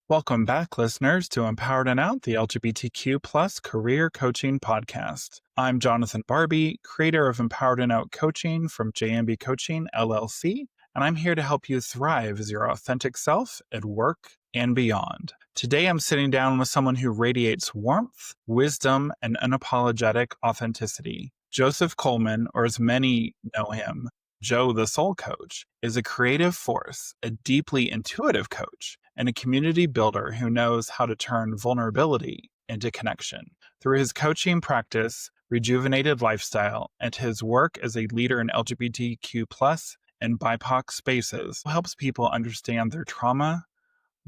Welcome back, listeners, to Empowered and Out, the LGBTQ plus career coaching podcast. I'm Jonathan Barbie, creator of Empowered and Out Coaching from JMB Coaching, LLC, and I'm here to help you thrive as your authentic self at work and beyond. Today, I'm sitting down with someone who radiates warmth, wisdom, and unapologetic authenticity. Joseph Coleman, or as many know him, Joe the Soul Coach, is a creative force, a deeply intuitive coach, and a community builder who knows how to turn vulnerability into connection. Through his coaching practice, rejuvenated lifestyle, and his work as a leader in LGBTQ plus and BIPOC spaces, helps people understand their trauma,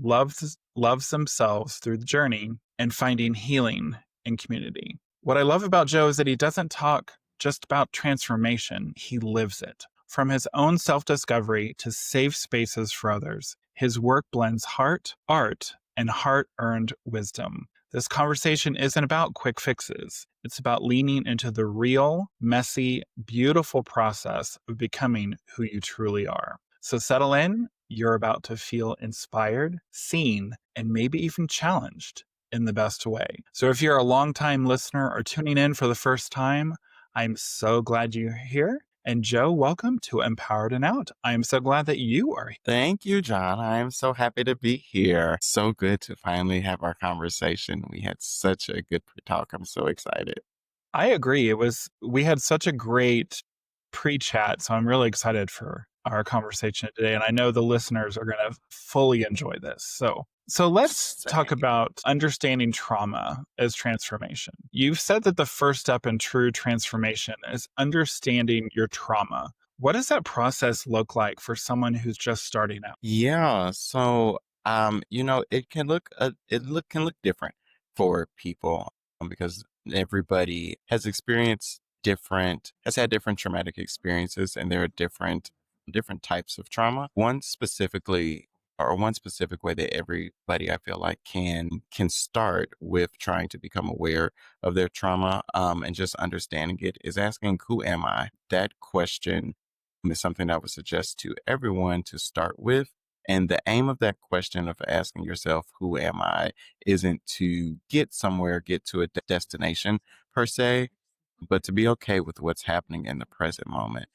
loves themselves through the journey, and finding healing in community. What I love about Joe is that he doesn't talk just about transformation, he lives it. From his own self-discovery to safe spaces for others, his work blends art, and heart-earned wisdom. This conversation isn't about quick fixes. It's about leaning into the real, messy, beautiful process of becoming who you truly are. So settle in. You're about to feel inspired, seen, and maybe even challenged in the best way. So if you're a longtime listener or tuning in for the first time, I'm so glad you're here. And Joe, welcome to Empowered and Out. I am so glad that you are here. Thank you, John. I am so happy to be here. So good to finally have our conversation. We had such a good talk. I'm so excited. I agree. We had such a great pre-chat, so I'm really excited for our conversation today. And I know the listeners are going to fully enjoy this. So let's talk Same. about understanding trauma as transformation. You've said that the first step in true transformation is understanding your trauma. What does that process look like for someone who's just starting out? Yeah. It can can look different for people because everybody has had different traumatic experiences, and there are different types of trauma. One specific way that everybody, I feel like, can start with trying to become aware of their trauma, and just understanding it, is asking, who am I? That question is something I would suggest to everyone to start with. And the aim of that question of asking yourself, who am I, isn't to get somewhere, get to a destination per se, but to be okay with what's happening in the present moment.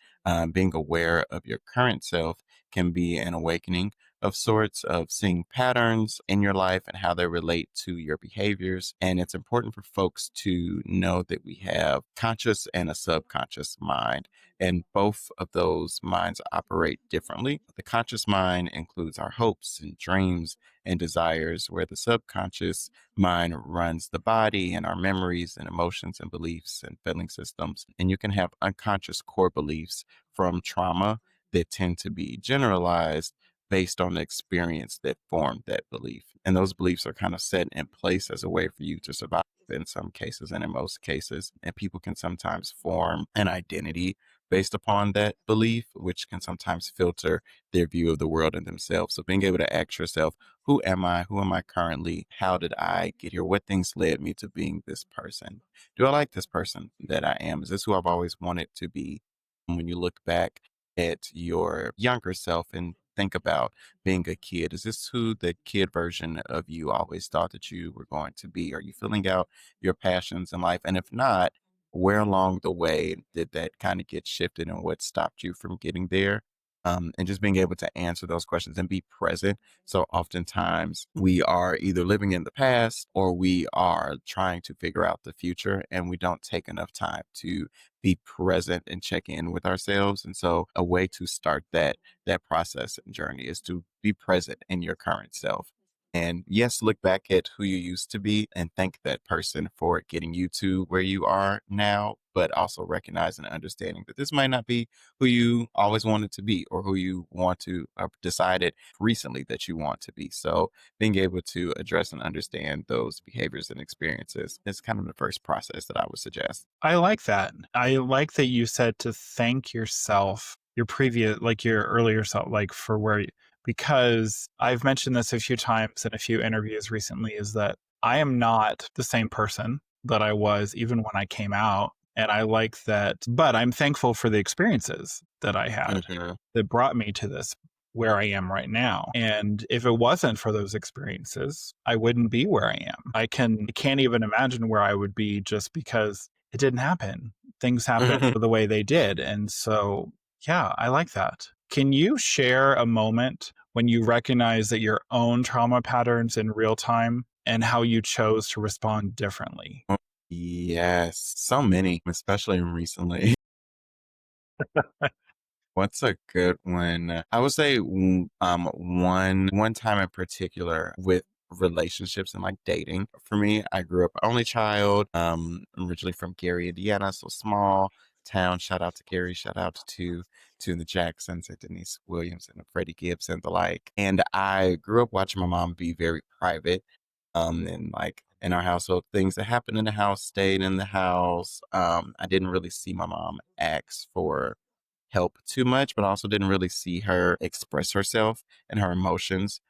Being aware of your current self can be an awakening of sorts, of seeing patterns in your life and how they relate to your behaviors. And it's important for folks to know that we have conscious and a subconscious mind, and both of those minds operate differently. The conscious mind includes our hopes and dreams and desires, where the subconscious mind runs the body and our memories and emotions and beliefs and feeling systems. And you can have unconscious core beliefs from trauma that tend to be generalized based on the experience that formed that belief. And those beliefs are kind of set in place as a way for you to survive in some cases and in most cases. And people can sometimes form an identity based upon that belief, which can sometimes filter their view of the world and themselves. So being able to ask yourself, who am I? Who am I currently? How did I get here? What things led me to being this person? Do I like this person that I am? Is this who I've always wanted to be? And when you look back at your younger self and think about being a kid, is this who the kid version of you always thought that you were going to be? Are you filling out your passions in life? And if not, where along the way did that kind of get shifted, and what stopped you from getting there? And just being able to answer those questions and be present. So oftentimes we are either living in the past or we are trying to figure out the future, and we don't take enough time to be present and check in with ourselves. And so a way to start that process and journey is to be present in your current self. And yes, look back at who you used to be and thank that person for getting you to where you are now, but also recognizing and understanding that this might not be who you always wanted to be, or who you want to decided recently that you want to be. So being able to address and understand those behaviors and experiences is kind of the first process that I would suggest. I like that. I like that you said to thank yourself, your previous, like your earlier self, like for where you, because I've mentioned this a few times in a few interviews recently, is that I am not the same person that I was even when I came out. And I like that, but I'm thankful for the experiences that I had Mhm. that brought me to this where I am right now. And if it wasn't for those experiences, I wouldn't be where I am. I can't even imagine where I would be just because it didn't happen. Things happened the way they did. And so, yeah, I like that. Can you share a moment when you recognize that your own trauma patterns in real time and how you chose to respond differently? Yes, so many, especially recently. What's a good one? I would say one time in particular with relationships and like dating. For me, I grew up only child, originally from Gary, Indiana, so small town. Shout out to Gary, shout out to the Jacksons and Denise Williams and Freddie Gibbs and the like. And I grew up watching my mom be very private. And like in our household, things that happened in the house stayed in the house. I didn't really see my mom ask for help too much, but I also didn't really see her express herself and her emotions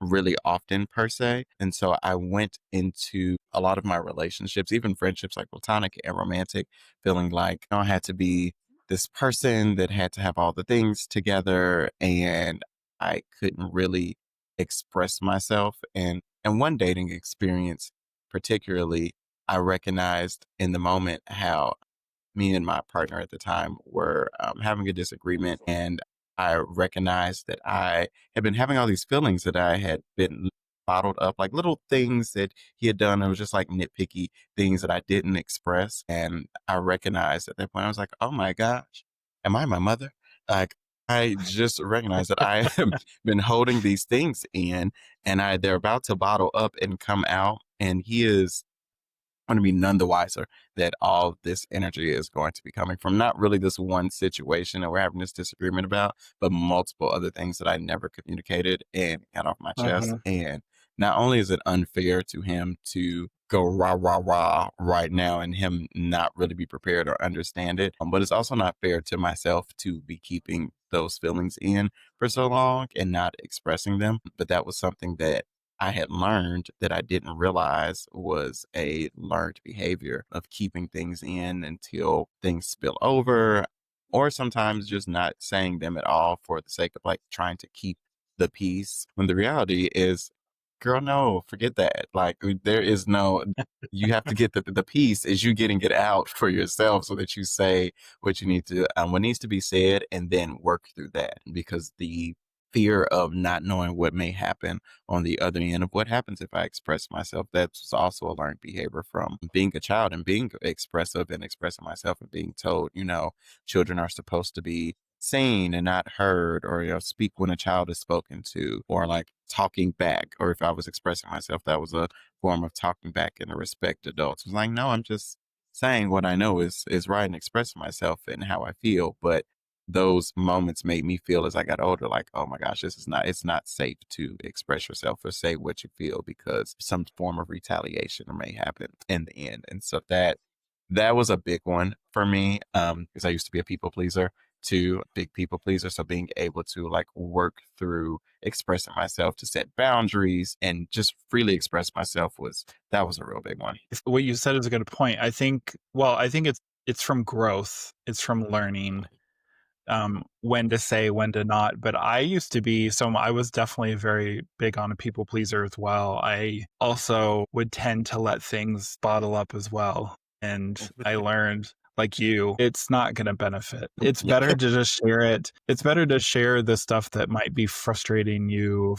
really often per se. And so I went into a lot of my relationships, even friendships like platonic and romantic, feeling like I had to be this person that had to have all the things together and I couldn't really express myself. And one dating experience particularly, I recognized in the moment how me and my partner at the time were having a disagreement, and I recognized that I had been having all these feelings that I had been bottled up, like little things that he had done. It was just like nitpicky things that I didn't express, and I recognized at that point I was like, "Oh my gosh, am I my mother?" Like I just recognized that I have been holding these things in, and they're about to bottle up and come out, and he is going to be none the wiser that all this energy is going to be coming from not really this one situation that we're having this disagreement about, but multiple other things that I never communicated and got off my chest. Uh-huh. And not only is it unfair to him to go rah, rah, rah right now and him not really be prepared or understand it, but it's also not fair to myself to be keeping those feelings in for so long and not expressing them. But that was something that I had learned that I didn't realize was a learned behavior of keeping things in until things spill over, or sometimes just not saying them at all for the sake of like trying to keep the peace. When the reality is, girl, no, forget that. Like, there is no, you have to get the peace is you getting it out for yourself so that you say what you need to, what needs to be said, and then work through that because the fear of not knowing what may happen on the other end of what happens if I express myself. That's also a learned behavior from being a child and being expressive and expressing myself and being told, children are supposed to be seen and not heard, or speak when a child is spoken to, or like talking back, or if I was expressing myself, that was a form of talking back and to respect adults. It was like, no, I'm just saying what I know is right and expressing myself and how I feel. But those moments made me feel as I got older, like, oh my gosh, it's not safe to express yourself or say what you feel because some form of retaliation may happen in the end. And so that was a big one for me. Because I used to be a people pleaser too, a big people pleaser. So being able to like work through expressing myself to set boundaries and just freely express myself that was a real big one. What you said is a good point. I think it's from growth. It's from learning when to say, when to not. But I used to be, so I was definitely very big on a people pleaser as well. I also would tend to let things bottle up as well. And I learned, like you, it's not going to benefit. It's Yeah, better to just share it. It's better to share the stuff that might be frustrating you,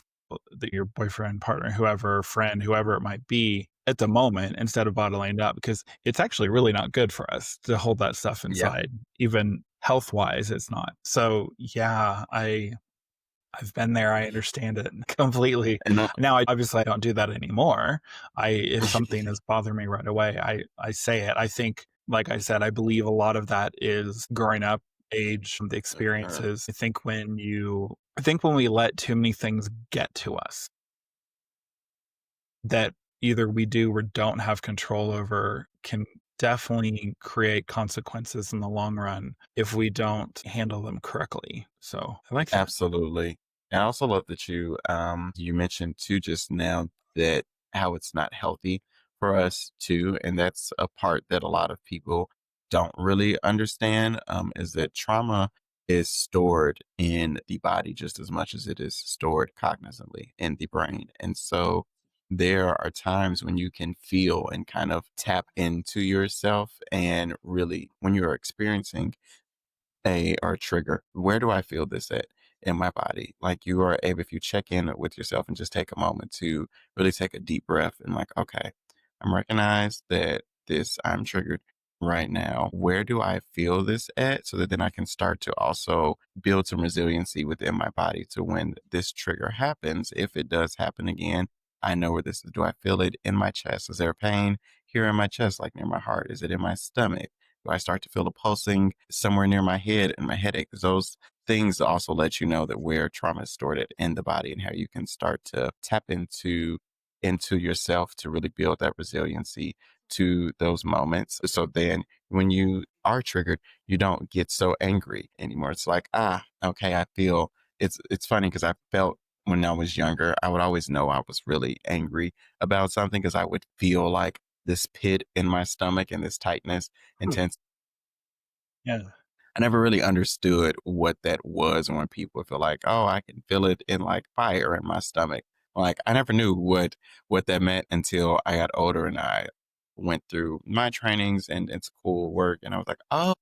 that your boyfriend, partner, whoever, friend, whoever it might be at the moment instead of bottling it up because it's actually really not good for us to hold that stuff yeah, inside. Even health wise, it's not. So yeah, I've been there. I understand it completely. and Now, obviously, I don't do that anymore. If something is bothering me right away, I say it. I think, like I said, I believe a lot of that is growing up, age, the for sure. experiences. I think when we let too many things get to us that either we do or don't have control over can definitely create consequences in the long run if we don't handle them correctly. So I like that. Absolutely. And I also love that you mentioned too just now that how it's not healthy for us too. And that's a part that a lot of people don't really understand, is that trauma is stored in the body just as much as it is stored cognizantly in the brain. And so there are times when you can feel and kind of tap into yourself and really when you're experiencing a or trigger. Where do I feel this at in my body? Like you are able, if you check in with yourself and just take a moment to really take a deep breath and like, okay, I'm recognize that this I'm triggered right now. Where do I feel this at? So that then I can start to also build some resiliency within my body to when this trigger happens, if it does happen again, I know where this is. Do I feel it in my chest? Is there pain here in my chest, like near my heart? Is it in my stomach? Do I start to feel the pulsing somewhere near my head and my headache? 'Cause those things also let you know that where trauma is stored in the body and how you can start to tap into yourself to really build that resiliency to those moments. So then when you are triggered, you don't get so angry anymore. It's like, okay, I feel it's funny because I felt when I was younger, I would always know I was really angry about something because I would feel like this pit in my stomach and this tightness Hmm. intense. Yeah. I never really understood what that was when people feel like, oh, I can feel it in like fire in my stomach. Like I never knew what that meant until I got older and I went through my trainings and school work and I was like, oh,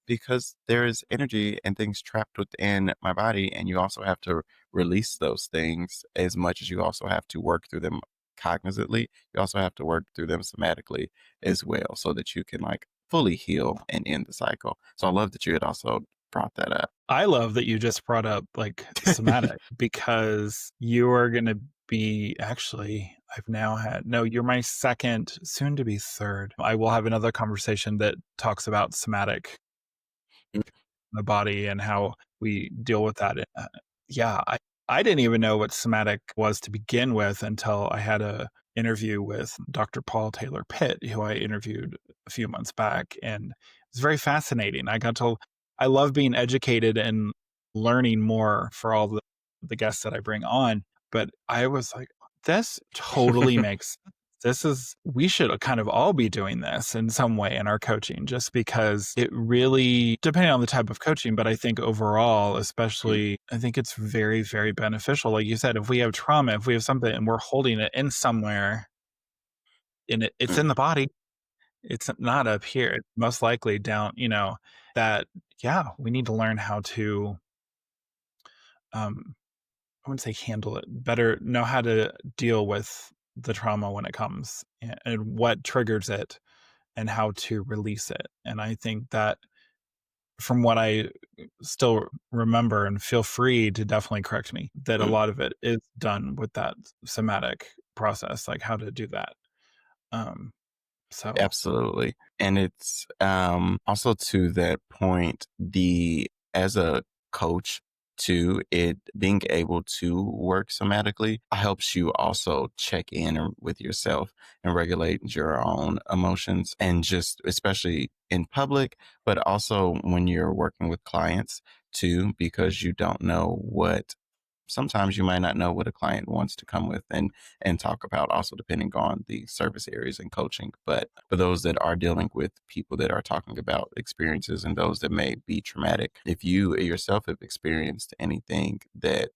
because there is energy and things trapped within my body and you also have to release those things as much as you also have to work through them cognizantly. You also have to work through them somatically as well so that you can like fully heal and end the cycle. So I love that you had also brought that up. I love that you just brought up like somatic because you are going to be actually, I've now had, no, you're my second, soon to be third. I will have another conversation that talks about somatic, the body and how we deal with that. Yeah, I didn't even know what somatic was to begin with until I had a interview with Dr. Paul Taylor Pitt, who I interviewed a few months back, and it's very fascinating. I love being educated and learning more for all the guests that I bring on, but I was like, this totally makes we should kind of all be doing this in some way in our coaching, just because it really, depending on the type of coaching, but I think overall, especially, I think it's very, very beneficial. Like you said, if we have trauma, if we have something and we're holding it in somewhere, it's in the body, it's not up here. It's most likely down, that, yeah, we need to learn how to, um, I wouldn't say handle it, better know how to deal with the trauma when it comes and what triggers it and how to release it. And I think that from what I still remember, and feel free to definitely correct me, that a lot of it is done with that somatic process, like how to do that. Um, so Absolutely. And it's also to that point, the as a coach too, it being able to work somatically helps you also check in with yourself and regulate your own emotions and just especially in public, but also when you're working with clients too, because you don't know what sometimes you might not know what a client wants to come with and talk about also depending on the service areas and coaching, but for those that are dealing with people that are talking about experiences and those that may be traumatic, if you yourself have experienced anything that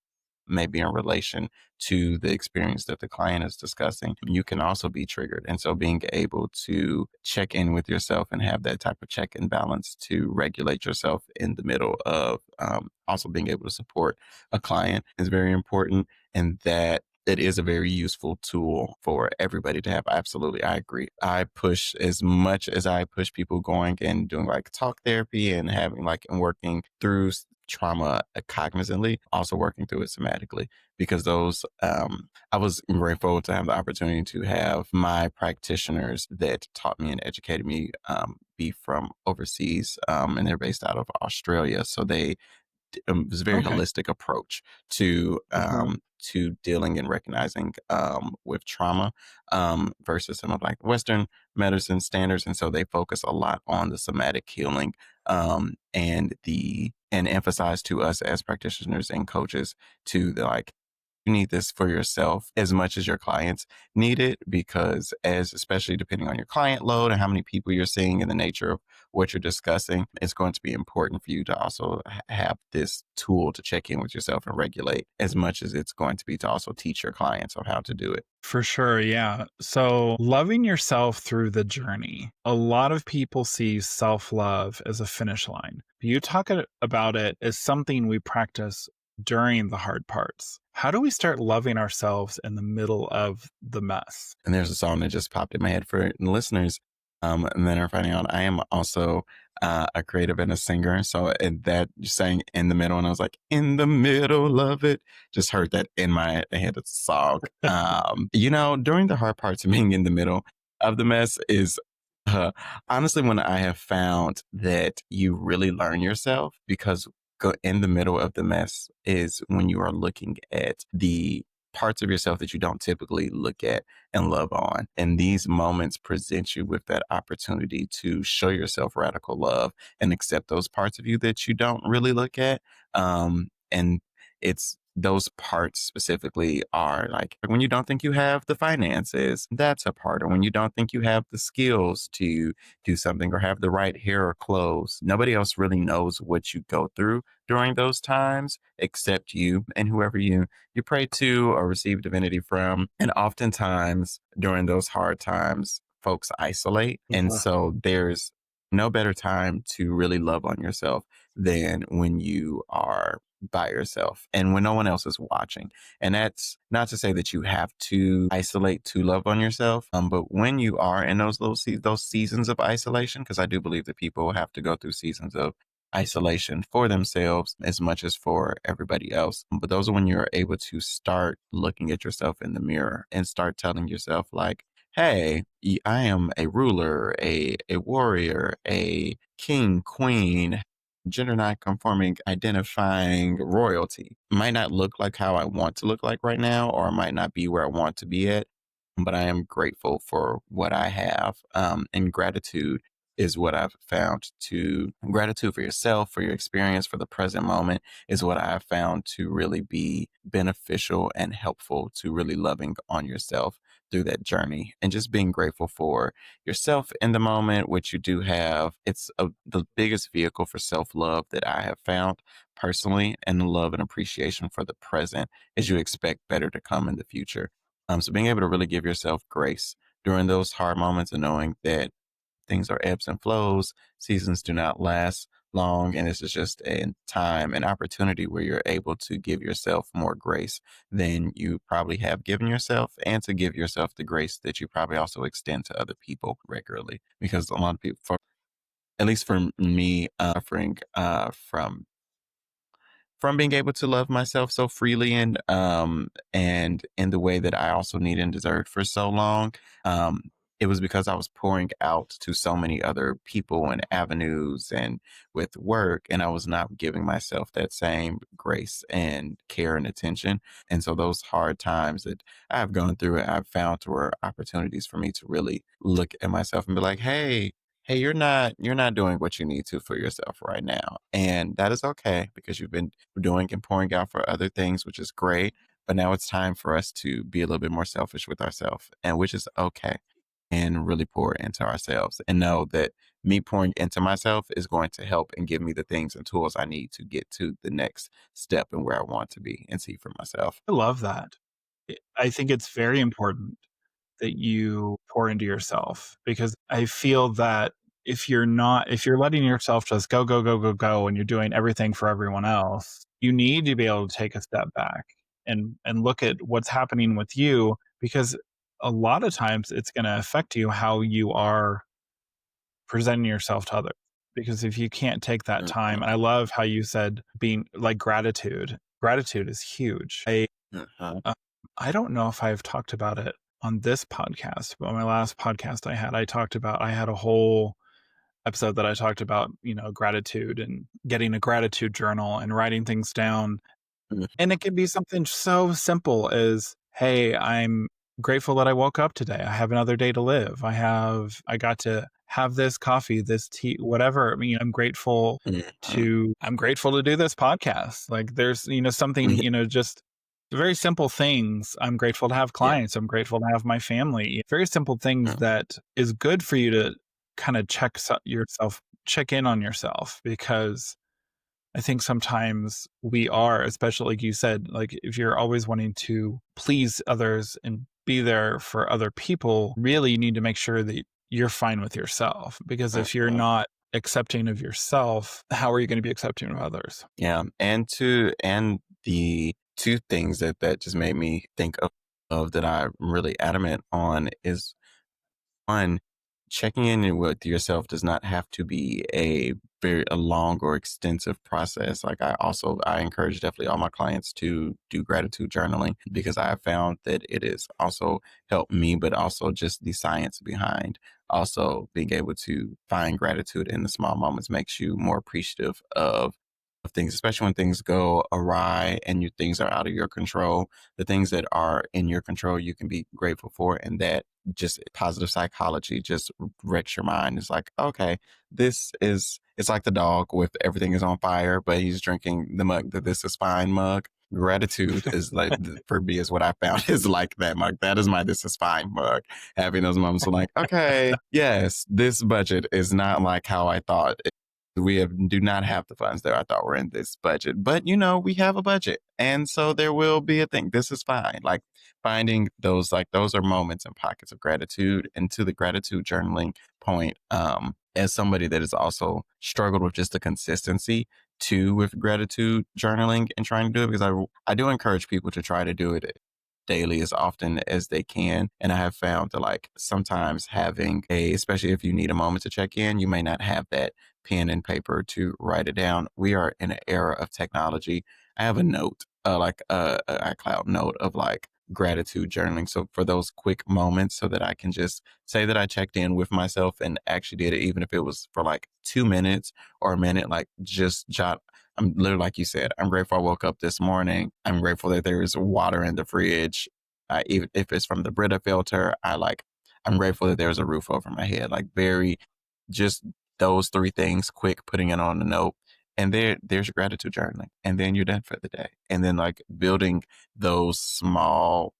may be in relation to the experience that the client is discussing, you can also be triggered. And so being able to check in with yourself and have that type of check and balance to regulate yourself in the middle of also being able to support a client is very important. And that it is a very useful tool for everybody to have. Absolutely. I agree. I push as much as I push people going and doing like talk therapy and having like and working through trauma cognizantly, also working through it somatically, because those, I was grateful to have the opportunity to have my practitioners that taught me and educated me be from overseas, and they're based out of Australia. So they it was a very okay. holistic approach to Mhm. dealing and recognizing with trauma versus some of like Western medicine standards, and so they focus a lot on the somatic healing and emphasize to us as practitioners and coaches to the like you need this for yourself as much as your clients need it, because as especially depending on your client load and how many people you're seeing and the nature of what you're discussing, it's going to be important for you to also have this tool to check in with yourself and regulate as much as it's going to be to also teach your clients on how to do it. For sure, yeah. So, loving yourself through the journey. A lot of people see self love as a finish line. You talk about it as something we practice during the hard parts. How do we start loving ourselves in the middle of the mess? And there's a song that just popped in my head for listeners. And then are finding out I am also a creative and a singer. So and that you sang in the middle, and I was like, in the middle of it. Just heard that in my head. It's a song. During the hard parts of being in the middle of the mess is uh, honestly when I have found that you really learn yourself, because in the middle of the mess is when you are looking at the parts of yourself that you don't typically look at and love on. And these moments present you with that opportunity to show yourself radical love and accept those parts of you that you don't really look at. And it's those parts specifically are like when you don't think you have the finances, that's a part, or when you don't think you have the skills to do something or have the right hair or clothes. Nobody else really knows what you go through during those times except you and whoever you pray to or receive divinity from. And oftentimes during those hard times, folks isolate. And so there's no better time to really love on yourself than when you are by yourself and when no one else is watching. And that's not to say that you have to isolate to love on yourself. But when you are in those seasons of isolation, because I do believe that people have to go through seasons of isolation for themselves as much as for everybody else. But those are when you're able to start looking at yourself in the mirror and start telling yourself, like, hey, I am a ruler, a warrior, a king, queen, gender not conforming, identifying royalty. Might not look like how I want to look like right now, or I might not be where I want to be at, but I am grateful for what I have. And gratitude is what I've found to gratitude for yourself, for your experience, for the present moment is what I have found to really be beneficial and helpful to really loving on yourself through that journey and just being grateful for yourself in the moment, which you do have. The biggest vehicle for self love that I have found personally, and love and appreciation for the present as you expect better to come in the future. So being able to really give yourself grace during those hard moments and knowing that things are ebbs and flows, seasons do not last long, and this is just a time, an opportunity where you're able to give yourself more grace than you probably have given yourself, and to give yourself the grace that you probably also extend to other people regularly. Because a lot of people, at least for me, suffering from being able to love myself so freely and in the way that I also need and deserved for so long. Um, it was because I was pouring out to so many other people and avenues and with work, and I was not giving myself that same grace and care and attention. And so those hard times that I've gone through, I've found were opportunities for me to really look at myself and be like, hey, you're not doing what you need to for yourself right now, and that is okay, because you've been doing and pouring out for other things, which is great. But now it's time for us to be a little bit more selfish with ourselves, and which is okay, and really pour into ourselves and know that me pouring into myself is going to help and give me the things and tools I need to get to the next step and where I want to be and see for myself. I love that. I think it's very important that you pour into yourself, because I feel that if you're letting yourself just go, go, go, go, go, and you're doing everything for everyone else, you need to be able to take a step back and look at what's happening with you, because a lot of times it's going to affect you how you are presenting yourself to others. Because if you can't take that time, Mhm, and I love how you said being like gratitude is huge. mhm, Uh, I don't know if I've talked about it on this podcast, but my last podcast I had a whole episode that I talked about, gratitude and getting a gratitude journal and writing things down. mhm, And it can be something so simple as, hey, I'm grateful that I woke up today. I have another day to live. I got to have this coffee, this tea, whatever. I mean, mhm, I'm grateful to do this podcast. Like there's, something, just Very simple things. I'm grateful to have Yeah. clients. I'm grateful to have my family. Very simple things Yeah. that is good for you to kind of yourself, check in on yourself, because I think sometimes we are, especially like you said, like if you're always wanting to please others and be there for other people, really you need to make sure that you're fine with yourself. Because if you're Mhm. not accepting of yourself, how are you going to be accepting of others? Yeah. And the two things that just made me think of that I'm really adamant on is one, checking in with yourself does not have to be a long or extensive process. Like I encourage definitely all my clients to do gratitude journaling because I have found that it is also helped me, but also just the science behind also being able to find gratitude in the small moments makes you more appreciative of things, especially when things go awry and things are out of your control. The things that are in your control, you can be grateful for, and that just positive psychology just wrecks your mind. It's like, okay, it's like the dog with everything is on fire, but he's drinking the mug, the this is fine mug. Gratitude is like, for me, is what I found is like that mug. That is my this is fine mug. Having those moments of like, okay, yes, this budget is not like how I thought. Do not have the funds that I thought were in this budget, but we have a budget. And so there will be a thing. This is fine. Like finding those, like those are moments and pockets of gratitude. And to the gratitude journaling point, as somebody that has also struggled with just the consistency too with gratitude journaling and trying to do it, because I do encourage people to try to do it daily as often as they can. And I have found that like sometimes having especially if you need a moment to check in, you may not have that pen and paper to write it down. We are in an era of technology. I have a note, like a iCloud note of like gratitude journaling. So for those quick moments, so that I can just say that I checked in with myself and actually did it, even if it was for like 2 minutes or a minute, like just jot. I'm literally, like you said, I'm grateful I woke up this morning. I'm grateful that there is water in the fridge. Even if it's from the Brita filter, I'm grateful that there's a roof over my head. Like very, just those three things, quick, putting it on a note. And there's your gratitude journaling. And then you're done for the day. And then like building those small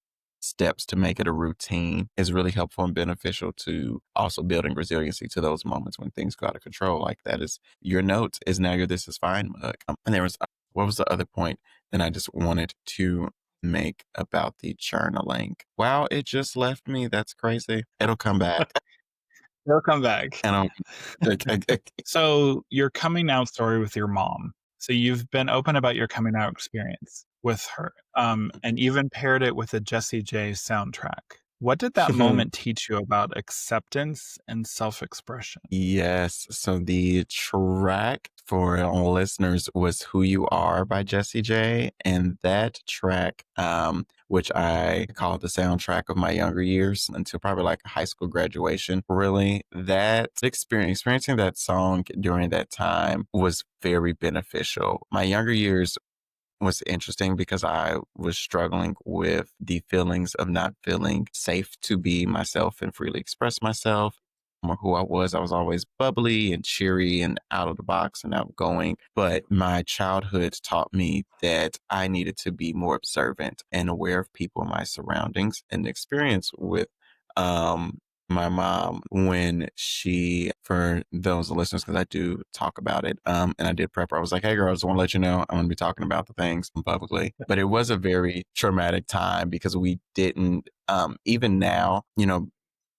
steps to make it a routine is really helpful and beneficial to also building resiliency to those moments when things go out of control. Like that is your notes is now your this is fine mug. And there was, what was the other point that I just wanted to make about the journaling? Wow, it just left me. That's crazy. It'll come back. They'll come back. And I'm So, your coming out story with your mom. So, you've been open about your coming out experience with her, and even paired it with a Jessie J soundtrack. What did that moment teach you about acceptance and self expression? Yes. So the track for our listeners was Who You Are by Jessie J. And that track, which I call the soundtrack of my younger years until probably like high school graduation, really, that experiencing that song during that time was very beneficial. My younger years was interesting because I was struggling with the feelings of not feeling safe to be myself and freely express myself or who I was. I was always bubbly and cheery and out of the box and outgoing. But my childhood taught me that I needed to be more observant and aware of people in my surroundings. And the experience with um my mom when she, for those listeners, because I do talk about it, and I did prep her. I was like, hey, girl, I just want to let you know I'm going to be talking about the things publicly. But it was a very traumatic time because we didn't, even now,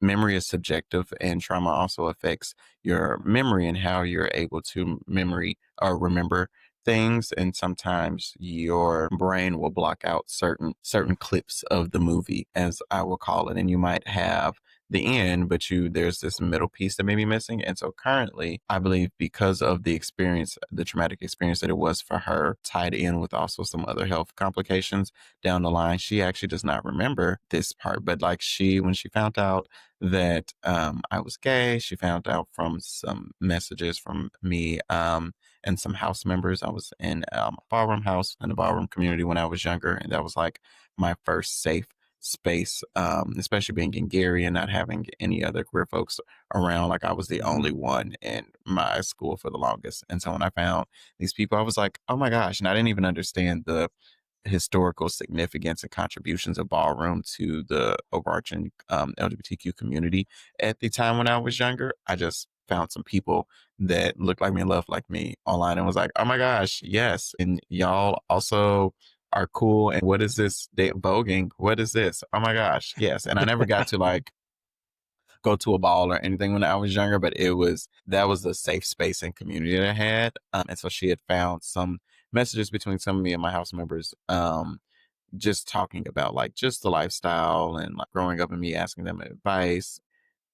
memory is subjective and trauma also affects your memory and how you're able to memory or remember things, and sometimes your brain will block out certain clips of the movie, as I will call it, and you might have the end, but there's this middle piece that may be missing. And so currently, I believe because of the experience, the traumatic experience that it was for her, tied in with also some other health complications down the line, she actually does not remember this part. But like when she found out that I was gay, she found out from some messages from me and some house members. I was in a ballroom house in the ballroom community when I was younger, and that was like my first safe space, especially being in Gary and not having any other queer folks around. Like I was the Mhm. only one in my school for the longest. And so when I found these people, I was like, oh my gosh. And I didn't even understand historical significance and contributions of ballroom to the overarching LGBTQ community at the time when I was younger. I just found some people that looked like me and loved like me online and was like, oh my gosh, yes. And y'all also are cool. And what is this voguing? What is this? Oh my gosh, yes. And I never got to like go to a ball or anything when I was younger, but that was the safe space and community that I had. And so she had found some messages between some of me and my house members, just talking about like just the lifestyle and like growing up and me asking them advice,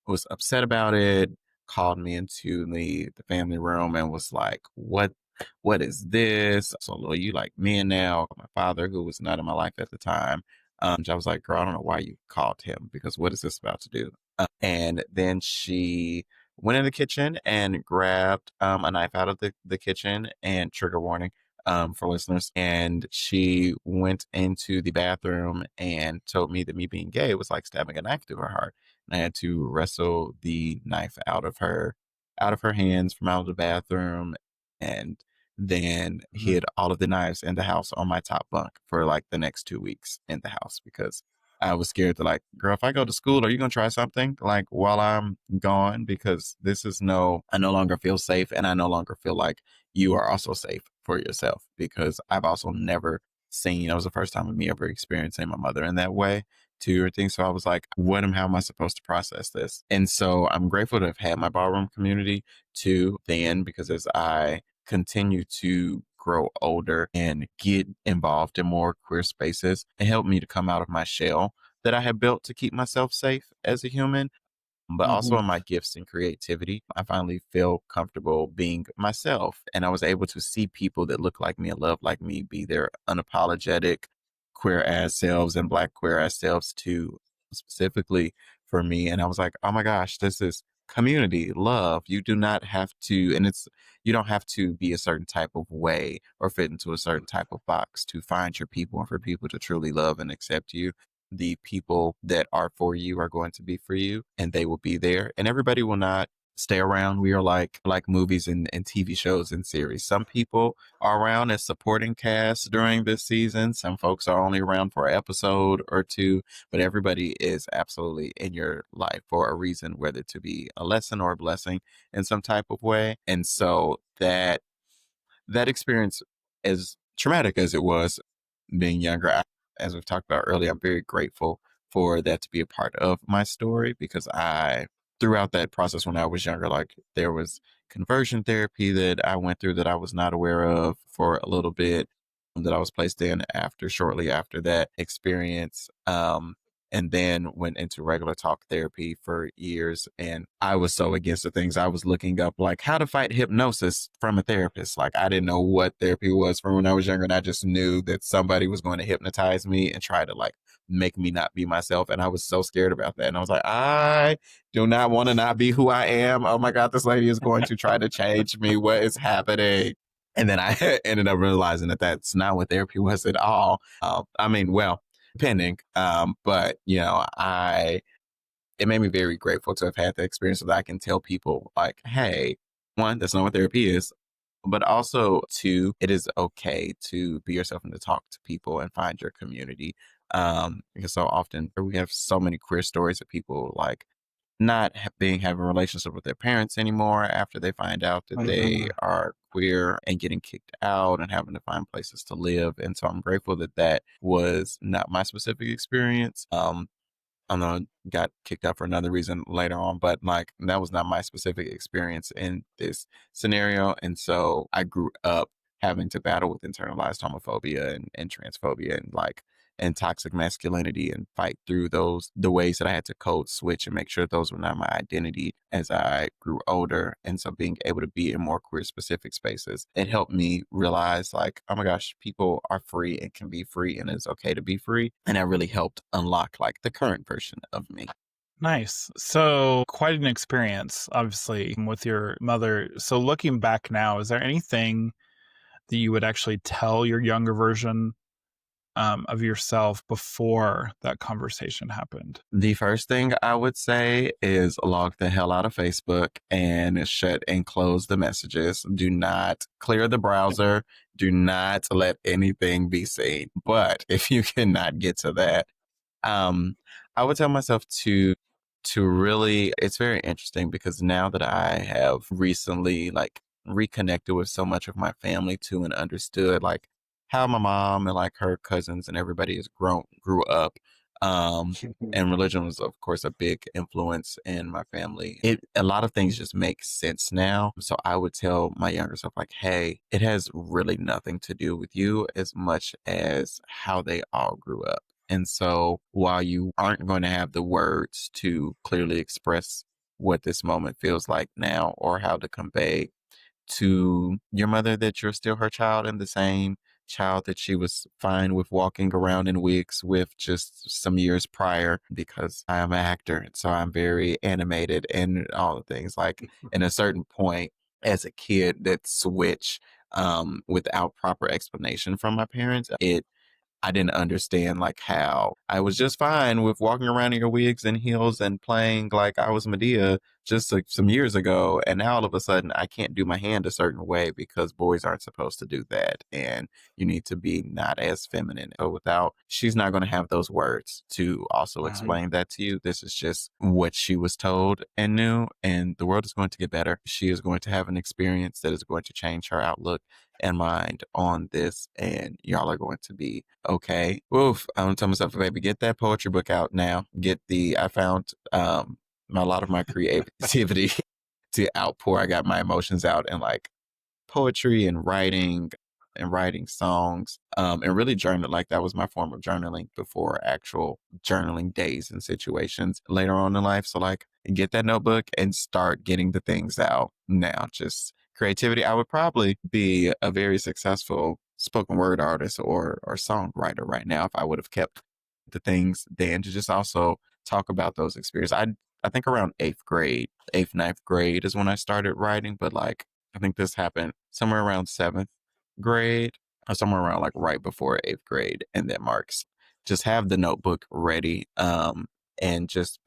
was upset about it, called me into the family room and was like, what is this? So are you like men now? My father, who was not in my life at the time. I was like, girl, I don't know why you called him because what is this about to do? And then she went in the kitchen and grabbed a knife out of the kitchen, and trigger warning for listeners. And she went into the bathroom and told me that me being gay was like stabbing a knife through her heart. And I had to wrestle the knife out of her hands from out of the bathroom, and then Mhm. hid all of the knives in the house on my top bunk for like the next 2 weeks in the house because I was scared to like, girl, if I go to school, are you gonna try something like while I'm gone? Because I no longer feel safe, and I no longer feel like you are also safe for yourself because I've also never seen. That was the first time of me ever experiencing my mother in that way to or things. So I was like, how am I supposed to process this? And so I'm grateful to have had my ballroom community too then, because as I continue to grow older and get involved in more queer spaces, it helped me to come out of my shell that I had built to keep myself safe as a human, but also Mhm. in my gifts and creativity. I finally feel comfortable being myself. And I was able to see people that look like me and love like me be their unapologetic queer ass selves and Black queer ass selves too, specifically for me. And I was like, oh my gosh, this is community, love. You do not have to, you don't have to be a certain type of way or fit into a certain type of box to find your people and for people to truly love and accept you. The people that are for you are going to be for you, and they will be there, and everybody will not stay around. We are like movies and TV shows and series. Some people are around as supporting cast during this season. Some folks are only around for an episode or two, but everybody is absolutely in your life for a reason, whether to be a lesson or a blessing in some type of way. And so that experience, as traumatic as it was being younger, as we've talked about earlier, I'm very grateful for that to be a part of my story because throughout that process when I was younger, like there was conversion therapy that I went through that I was not aware of for a little bit, that I was placed in shortly after that experience. And then went into regular talk therapy for years. And I was so against the things I was looking up, like how to fight hypnosis from a therapist. Like I didn't know what therapy was from when I was younger. And I just knew that somebody was going to hypnotize me and try to like make me not be myself. And I was so scared about that. And I was like, I do not want to not be who I am. Oh my God, this lady is going to try to change me. What is happening? And then I ended up realizing that that's not what therapy was at all. I mean, well, depending. But it made me very grateful to have had the experience so that I can tell people like, hey, one, that's not what therapy is. But also two, it is okay to be yourself and to talk to people and find your community. Because so often we have so many queer stories of people like not having a relationship with their parents anymore after they find out that they Mhm. are queer and getting kicked out and having to find places to live. And so I'm grateful that that was not my specific experience. I know I got kicked out for another reason later on, but like that was not my specific experience in this scenario. And so I grew up having to battle with internalized homophobia and transphobia and toxic masculinity and fight through the ways that I had to code switch and make sure those were not my identity as I grew older. And so being able to be in more queer specific spaces, it helped me realize like, oh my gosh, people are free and can be free and it's okay to be free. And that really helped unlock like the current version of me. Nice. So, quite an experience, obviously, with your mother. So, looking back now, is there anything that you would actually tell your younger version of yourself before that conversation happened? The first thing I would say is log the hell out of Facebook and shut and close the messages. Do not clear the browser. Do not let anything be seen. But if you cannot get to that, um, I would tell myself to really, it's very interesting because now that I have recently like reconnected with so much of my family too and understood like how my mom and like her cousins and everybody has grew up. And religion was of course a big influence in my family. A lot of things just make sense now. So I would tell my younger self like, hey, it has really nothing to do with you as much as how they all grew up. And so while you aren't going to have the words to clearly express what this moment feels like now or how to convey to your mother that you're still her child and the same child that she was fine with walking around in wigs with just some years prior, because I am an actor. And so I'm very animated and all the things like in a certain point as a kid, that switch without proper explanation from my parents, I didn't understand like how I was just fine with walking around in your wigs and heels and playing like I was Medea just like some years ago. And now all of a sudden I can't do my hand a certain way because boys aren't supposed to do that. And you need to be not as feminine. So she's not going to have those words to also Mhm. explain that to you. This is just what she was told and knew. And the world is going to get better. She is going to have an experience that is going to change her outlook and mind on this. And y'all are going to be okay. Oof. I'm telling myself, baby, get that poetry book out now. I found a lot of my creativity to outpour. I got my emotions out and like poetry and writing songs and really journal. Like that was my form of journaling before actual journaling days and situations later on in life. So like get that notebook and start getting the things out now. Just creativity. I would probably be a very successful spoken word artist or songwriter right now if I would have kept the things then to just also talk about those experiences. I think around eighth, ninth grade is when I started writing, but like I think this happened somewhere around seventh grade or somewhere around like right before eighth grade. And that marks just have the notebook ready and just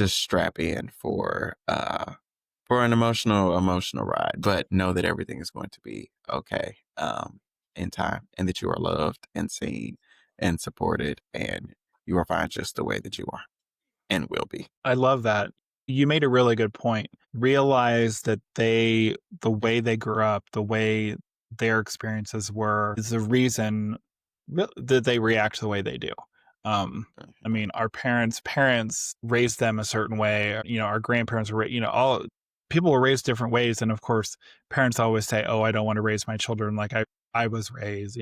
strap in for an emotional ride, but know that everything is going to be okay in time and that you are loved and seen and supported and you are fine just the way that you are and will be. I love that. You made a really good point. Realize that the way they grew up, the way their experiences were, is the reason that they react the way they do. I mean, our parents raised them a certain way. You know, our grandparents were, all people were raised different ways, and of course, parents always say, "Oh, I don't want to raise my children like I was raised."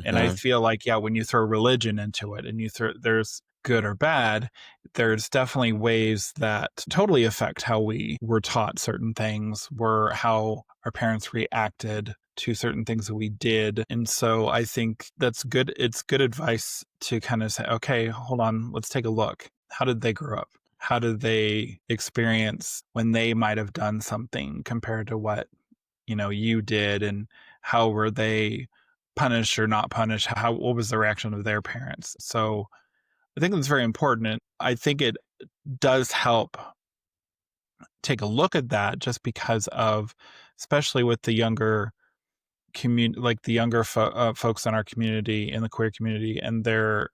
And I Mm-hmm. feel like, yeah, when you throw religion into it and there's good or bad, there's definitely ways that totally affect how we were taught certain things, were how our parents reacted to certain things that we did. And so I think that's good. It's good advice to kind of say, okay, hold on, let's take a look. How did they grow up? How did they experience when they might have done something compared to what you did, and how were they punished or not punished? What was the reaction of their parents? So I think that's very important, and I think it does help take a look at that, just because of, especially with the younger community, like the younger folks in our community, in the queer community, and their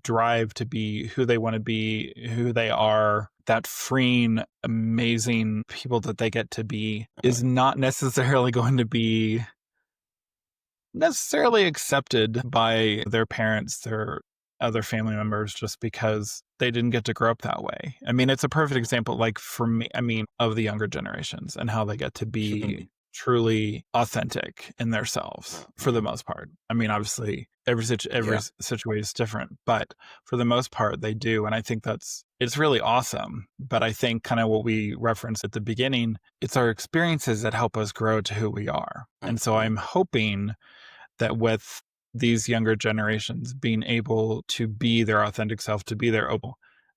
drive to be who they want to be, who they are, that freeing, amazing people that they get to be is not necessarily going to be necessarily accepted by their parents, their other family members, just because they didn't get to grow up that way. I mean, it's a perfect example, like for me, I mean, of the younger generations and how they get to be truly authentic in themselves for the most part. I mean, obviously, every Yeah. situation is different, but for the most part, they do, and I think it's really awesome. But I think kind of what we referenced at the beginning, it's our experiences that help us grow to who we are, and so Mhm. I'm hoping that with these younger generations being able to be their authentic self, to be their open,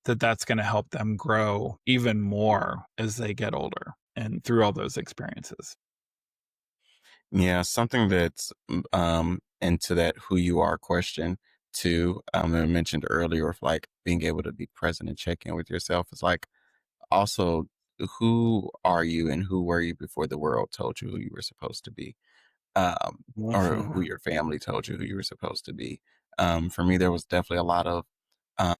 that's going to help them grow even more as they get older and through all those experiences. Yeah, something that's into that who you are question too. I mentioned earlier of like being able to be present and check in with yourself is like also who are you and who were you before the world told you who you were supposed to be, or who Mhm. your family told you who you were supposed to be. For me, there was definitely a lot of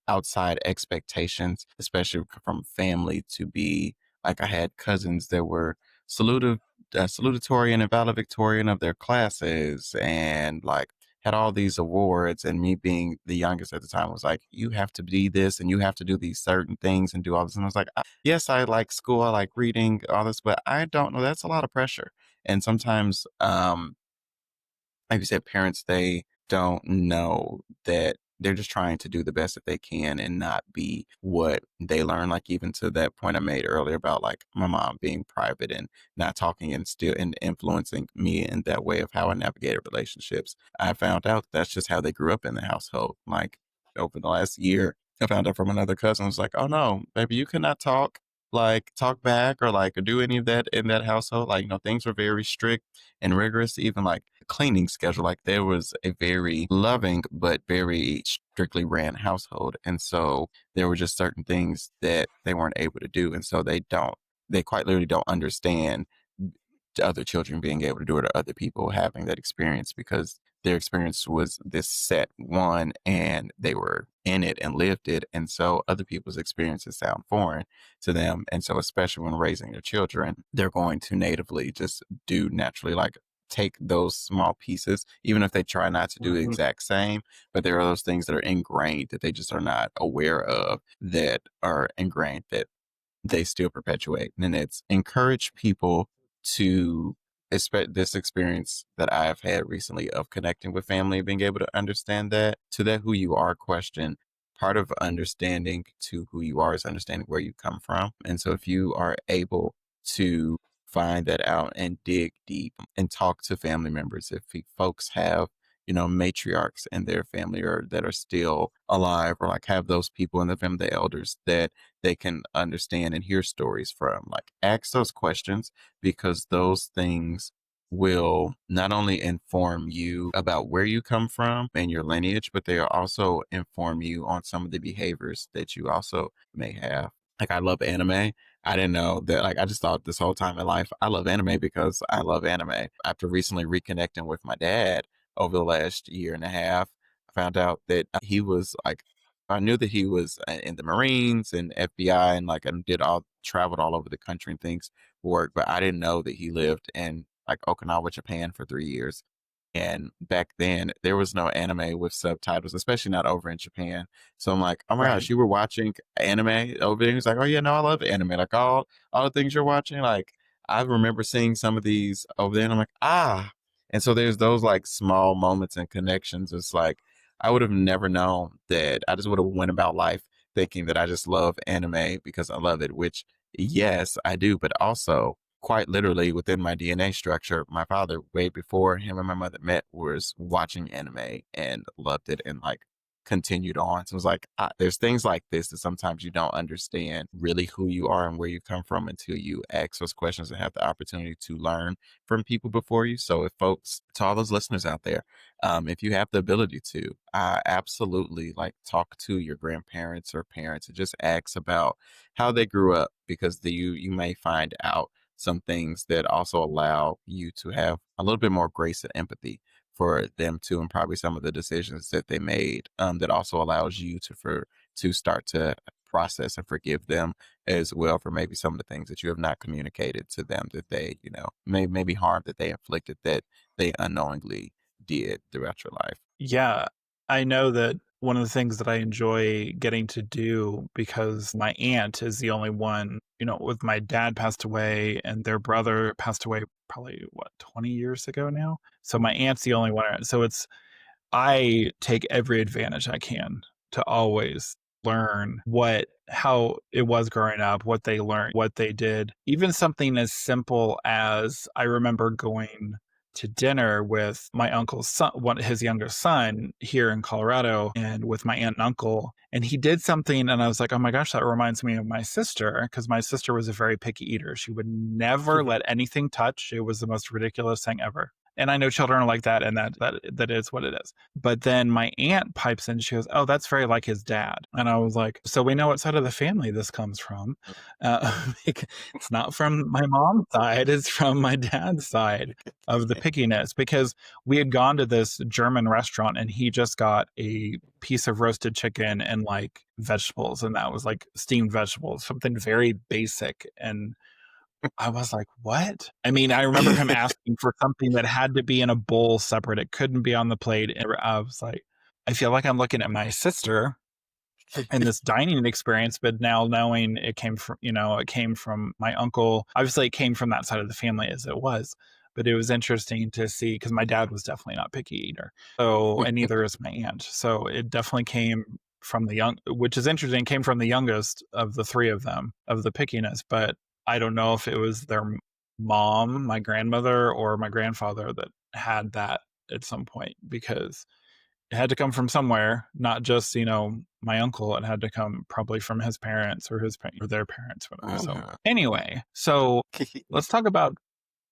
outside expectations, especially from family, to be like I had cousins that were salutive, salutatory and valedictorian of their classes, and like had all these awards. And me being the youngest at the time was like, you have to be this and you have to do these certain things and do all this. And I was like, yes, I like school, I like reading, all this, but I don't know. That's a lot of pressure. And sometimes, like you said, parents, they don't know that they're just trying to do the best that they can and not be what they learn. Like even to that point I made earlier about like my mom being private and not talking and still and influencing me in that way of how I navigated relationships. I found out that's just how they grew up in the household. Like over the last year, I found out from another cousin, was like, oh no, baby, you cannot talk back or like do any of that in that household. Like, things were very strict and rigorous, even like cleaning schedule. Like there was a very loving but very strictly ran household. And so there were just certain things that they weren't able to do. And so they quite literally don't understand to other children being able to do it or other people having that experience because their experience was this set one and they were in it and lived it. And so other people's experiences sound foreign to them. And so, especially when raising their children, they're going to natively just do naturally like take those small pieces, even if they try not to do the Mhm. exact same. But there are those things that are ingrained that they just are not aware of that are ingrained that they still perpetuate. And it's encourage people to expect this experience that I've had recently of connecting with family, being able to understand that to that who you are question. Part of understanding to who you are is understanding where you come from. And so if you are able to find that out and dig deep and talk to family members, if folks have, matriarchs in their family or that are still alive or like have those people in the family, the elders that they can understand and hear stories from. Like, ask those questions because those things will not only inform you about where you come from and your lineage, but they'll also inform you on some of the behaviors that you also may have. Like, I love anime. I didn't know that, like, I just thought this whole time in life, I love anime because I love anime. After recently reconnecting with my dad over the last year and a half, I found out that he was like, I knew that he was in the Marines and FBI and like and traveled all over the country and things for work, but I didn't know that he lived in like Okinawa, Japan for 3 years. And back then there was no anime with subtitles, especially not over in Japan. So I'm like, oh my Right. gosh, you were watching anime over there? He's like, oh yeah, no, I love anime. Like all the things you're watching, like I remember seeing some of these over there, and I'm like, ah. And so there's those like small moments and connections. It's like I would have never known that. I just would have went about life thinking that I just love anime because I love it, which yes, I do, but also quite literally within my DNA structure, my father, way before him and my mother met, was watching anime and loved it and like continued on. So it was like, there's things like this that sometimes you don't understand really who you are and where you come from until you ask those questions and have the opportunity to learn from people before you. So if folks, to all those listeners out there, if you have the ability to, absolutely like talk to your grandparents or parents and just ask about how they grew up because you may find out some things that also allow you to have a little bit more grace and empathy for them too, and probably some of the decisions that they made, that also allows you to start to process and forgive them as well for maybe some of the things that you have not communicated to them that they, maybe harm that they inflicted that they unknowingly did throughout your life. Yeah, I know that one of the things that I enjoy getting to do because my aunt is the only one, with my dad passed away and their brother passed away probably 20 years ago now. So my aunt's the only one. So I take every advantage I can to always learn how it was growing up, what they learned, what they did. Even something as simple as I remember going to dinner with my uncle's son, his younger son here in Colorado, and with my aunt and uncle. And he did something, and I was like, oh my gosh, that reminds me of my sister, because my sister was a very picky eater. She would never let anything touch. It was the most ridiculous thing ever. And I know children are like that, and that is what it is. But then my aunt pipes in. She goes, "Oh, that's very like his dad." And I was like, "So we know what side of the family this comes from. It's not from my mom's side; it's from my dad's side of the pickiness." Because we had gone to this German restaurant, and he just got a piece of roasted chicken and like vegetables, and that was like steamed vegetables, something very basic. And I was like, "What?" I mean, I remember him asking for something that had to be in a bowl separate. It couldn't be on the plate. And I was like, I feel like I'm looking at my sister in this dining experience, but now knowing it came from, it came from my uncle. Obviously, it came from that side of the family as it was, but it was interesting to see because my dad was definitely not picky eater. So, and neither is my aunt. So it definitely came from the young, which is interesting, came from the youngest of the three of them of the pickiness. But I don't know if it was their mom, my grandmother, or my grandfather that had that at some point because it had to come from somewhere, not just, my uncle. It had to come probably from his parents or or their parents, whatever. So Uh-huh. anyway, so let's talk about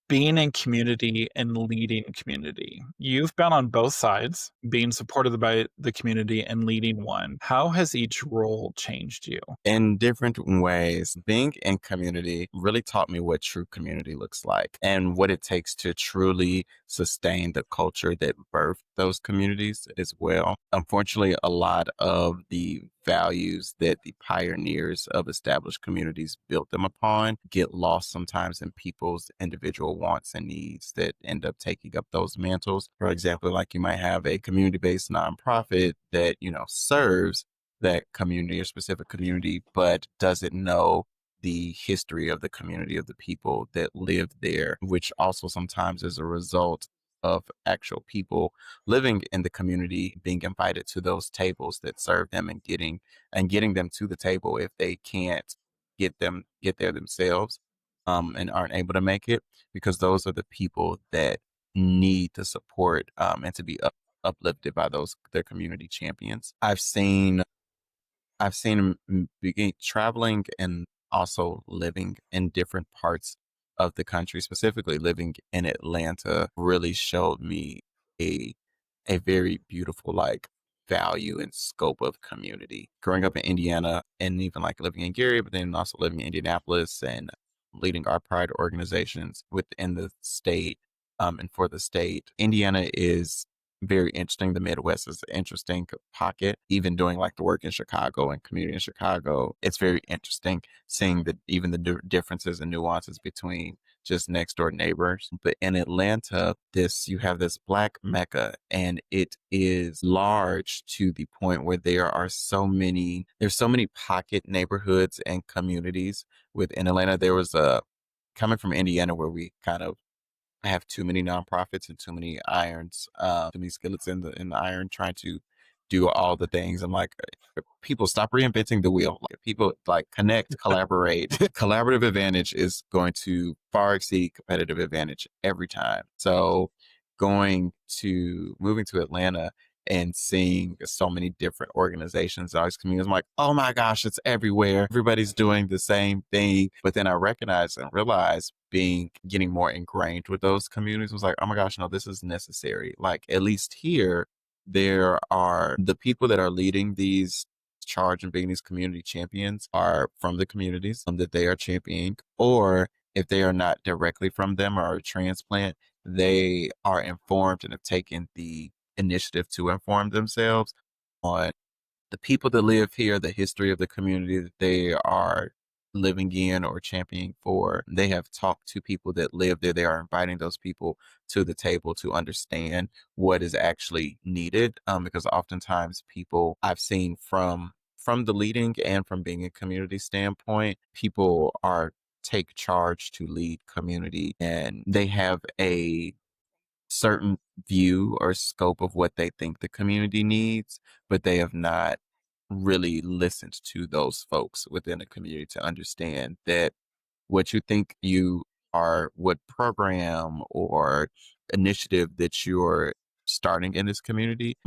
being in community and leading community. You've been on both sides, being supported by the community and leading one. How has each role changed you? In different ways. Being in community really taught me what true community looks like and what it takes to truly sustain the culture that birthed those communities as well. Unfortunately, a lot of the values that the pioneers of established communities built them upon get lost sometimes in people's individual wants and needs that end up taking up those mantles. For example, like you might have a community-based nonprofit that, serves that community or specific community, but doesn't know the history of the community of the people that lived there, which also sometimes is a result of actual people living in the community being invited to those tables that serve them and getting them to the table if they can't get there themselves and aren't able to make it, because those are the people that need the support and to be uplifted by those their community champions. I've seen him begin traveling and also living in different parts of the country, specifically living in Atlanta, really showed me a a very beautiful like value and scope of community. Growing up in Indiana and even like living in Gary, but then also living in Indianapolis and leading our pride organizations within the state and for the state. Indiana is very interesting. The Midwest is an interesting pocket. Even doing like the work in Chicago and community in Chicago, it's very interesting seeing that even the differences and nuances between just next door neighbors. But in Atlanta, you have this black mecca, and it is large to the point where there's so many pocket neighborhoods and communities within Atlanta. There was a coming from Indiana where we kind of have too many nonprofits and too many irons, too many skillets in the iron trying to do all the things. I'm like, people stop reinventing the wheel. Like, people like connect, collaborate. Collaborative advantage is going to far exceed competitive advantage every time. So moving to Atlanta and seeing so many different organizations, always communities, I'm like, oh my gosh, it's everywhere. Everybody's doing the same thing. But then I recognize and realize getting more ingrained with those communities was like, oh my gosh, no, this is necessary. Like, at least here, there are the people that are leading these charge and being these community champions are from the communities that they are championing, or if they are not directly from them or a transplant, they are informed and have taken the initiative to inform themselves on the people that live here, the history of the community that they are living in or championing for. They have talked to people that live there. They are inviting those people to the table to understand what is actually needed. Because oftentimes people I've seen from the leading and from being a community standpoint, people are take charge to lead community and they have a certain view or scope of what they think the community needs, but they have not really listened to those folks within the community to understand that what you think you are, what program or initiative that you're starting in this community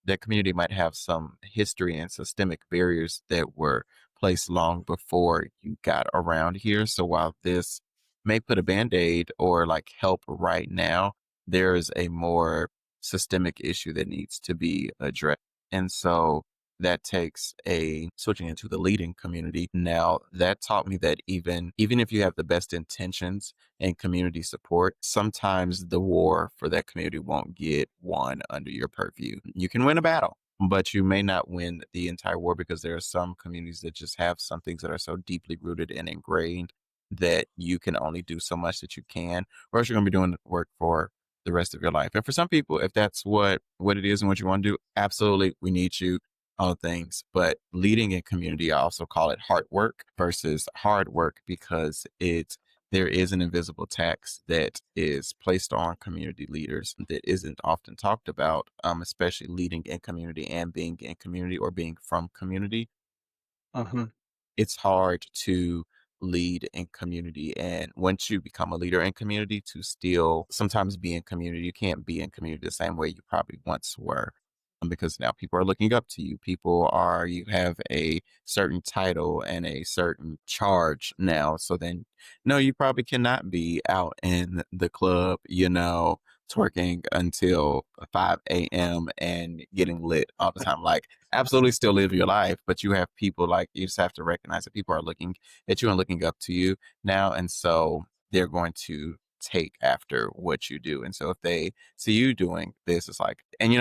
that community might have some history and systemic barriers that were placed long before you got around here. So while this may put a band-aid or like help right now, there's a more systemic issue that needs to be addressed. And so that takes a switching into the leading community. Now that taught me that even if you have the best intentions and community support, sometimes the war for that community won't get won under your purview. You can win a battle, but you may not win the entire war because there are some communities that just have some things that are so deeply rooted and ingrained that you can only do so much that you can, or else you're going to be doing work for the rest of your life. And for some people, if that's what it is and what you want to do, absolutely, we need you, all things. But leading in community, I also call it hard work versus hard work because there is an invisible tax that is placed on community leaders that isn't often talked about, especially leading in community and being in community or being from community. Mhm. It's hard to lead in community. And once you become a leader in community, to still sometimes be in community, you can't be in community the same way you probably once were. Because now people are looking up to you. You have a certain title and a certain charge now. So then, no, you probably cannot be out in the club, twerking until 5 a.m. and getting lit all the time. Like, absolutely still live your life, but you have people like you just have to recognize that people are looking at you and looking up to you now. And so they're going to take after what you do. And so if they see you doing this, it's like, and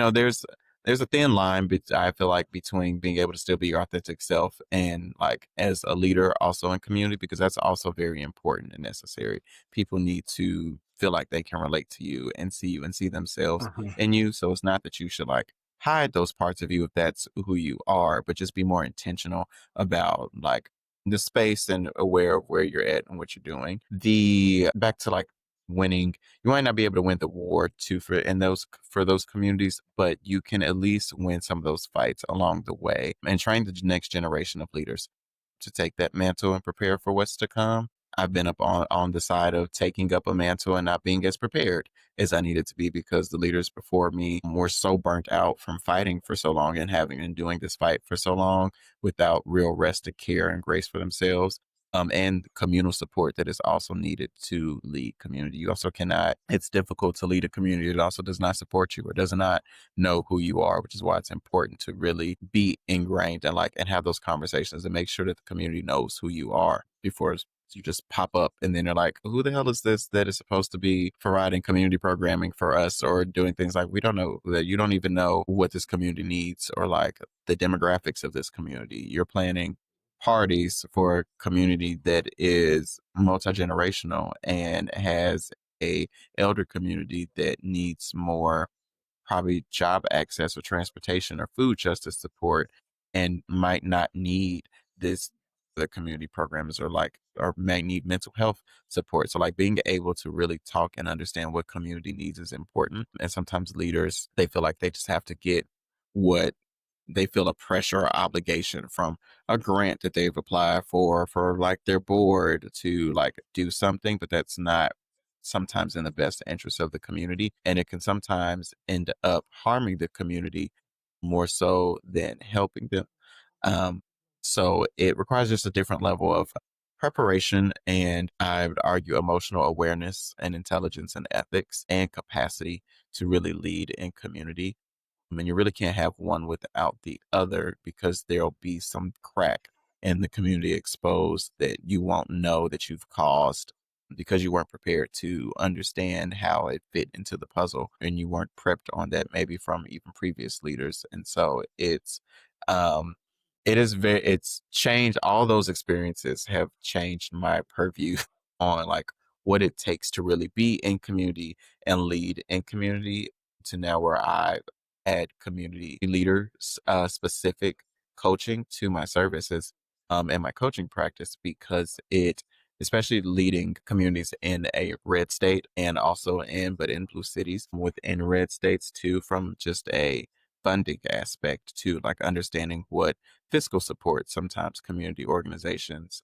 there's a thin line, I feel like, between being able to still be your authentic self and like as a leader also in community, because that's also very important and necessary. People need to feel like they can relate to you and see themselves Mhm. in you. So it's not that you should like hide those parts of you if that's who you are, but just be more intentional about like the space and aware of where you're at and what you're doing. The back to like winning, you might not be able to win the war to for those communities, but you can at least win some of those fights along the way and train the next generation of leaders to take that mantle and prepare for what's to come. I've been up on the side of taking up a mantle and not being as prepared as I needed to be because the leaders before me were so burnt out from fighting for so long and having and doing this fight for so long without real rest and care and grace for themselves. And communal support that is also needed to lead community. You also cannot, it's difficult to lead a community that also does not support you or does not know who you are, which is why it's important to really be ingrained and like and have those conversations and make sure that the community knows who you are before you just pop up and then they're like, who the hell is this that is supposed to be providing community programming for us or doing things like we don't know that you don't even know what this community needs or like the demographics of this community. You're planning parties for a community that is multi-generational and has a elder community that needs more probably job access or transportation or food justice support and might not need this the community programs or may need mental health support. So like being able to really talk and understand what community needs is important. And sometimes leaders they feel like they just have to get what they feel a pressure or obligation from a grant that they've applied for like their board to like do something, but that's not sometimes in the best interest of the community. And it can sometimes end up harming the community more so than helping them. Um, so it requires just a different level of preparation and I would argue emotional awareness and intelligence and ethics and capacity to really lead in community. I mean, you really can't have one without the other because there'll be some crack in the community exposed that you won't know that you've caused because you weren't prepared to understand how it fit into the puzzle and you weren't prepped on that maybe from even previous leaders. And so um, it's changed. All those experiences have changed my purview on like what it takes to really be in community and lead in community to now where I add community leaders specific coaching to my services and my coaching practice because it especially leading communities in a red state and also in blue cities within red states too from just a funding aspect to like understanding what fiscal support sometimes community organizations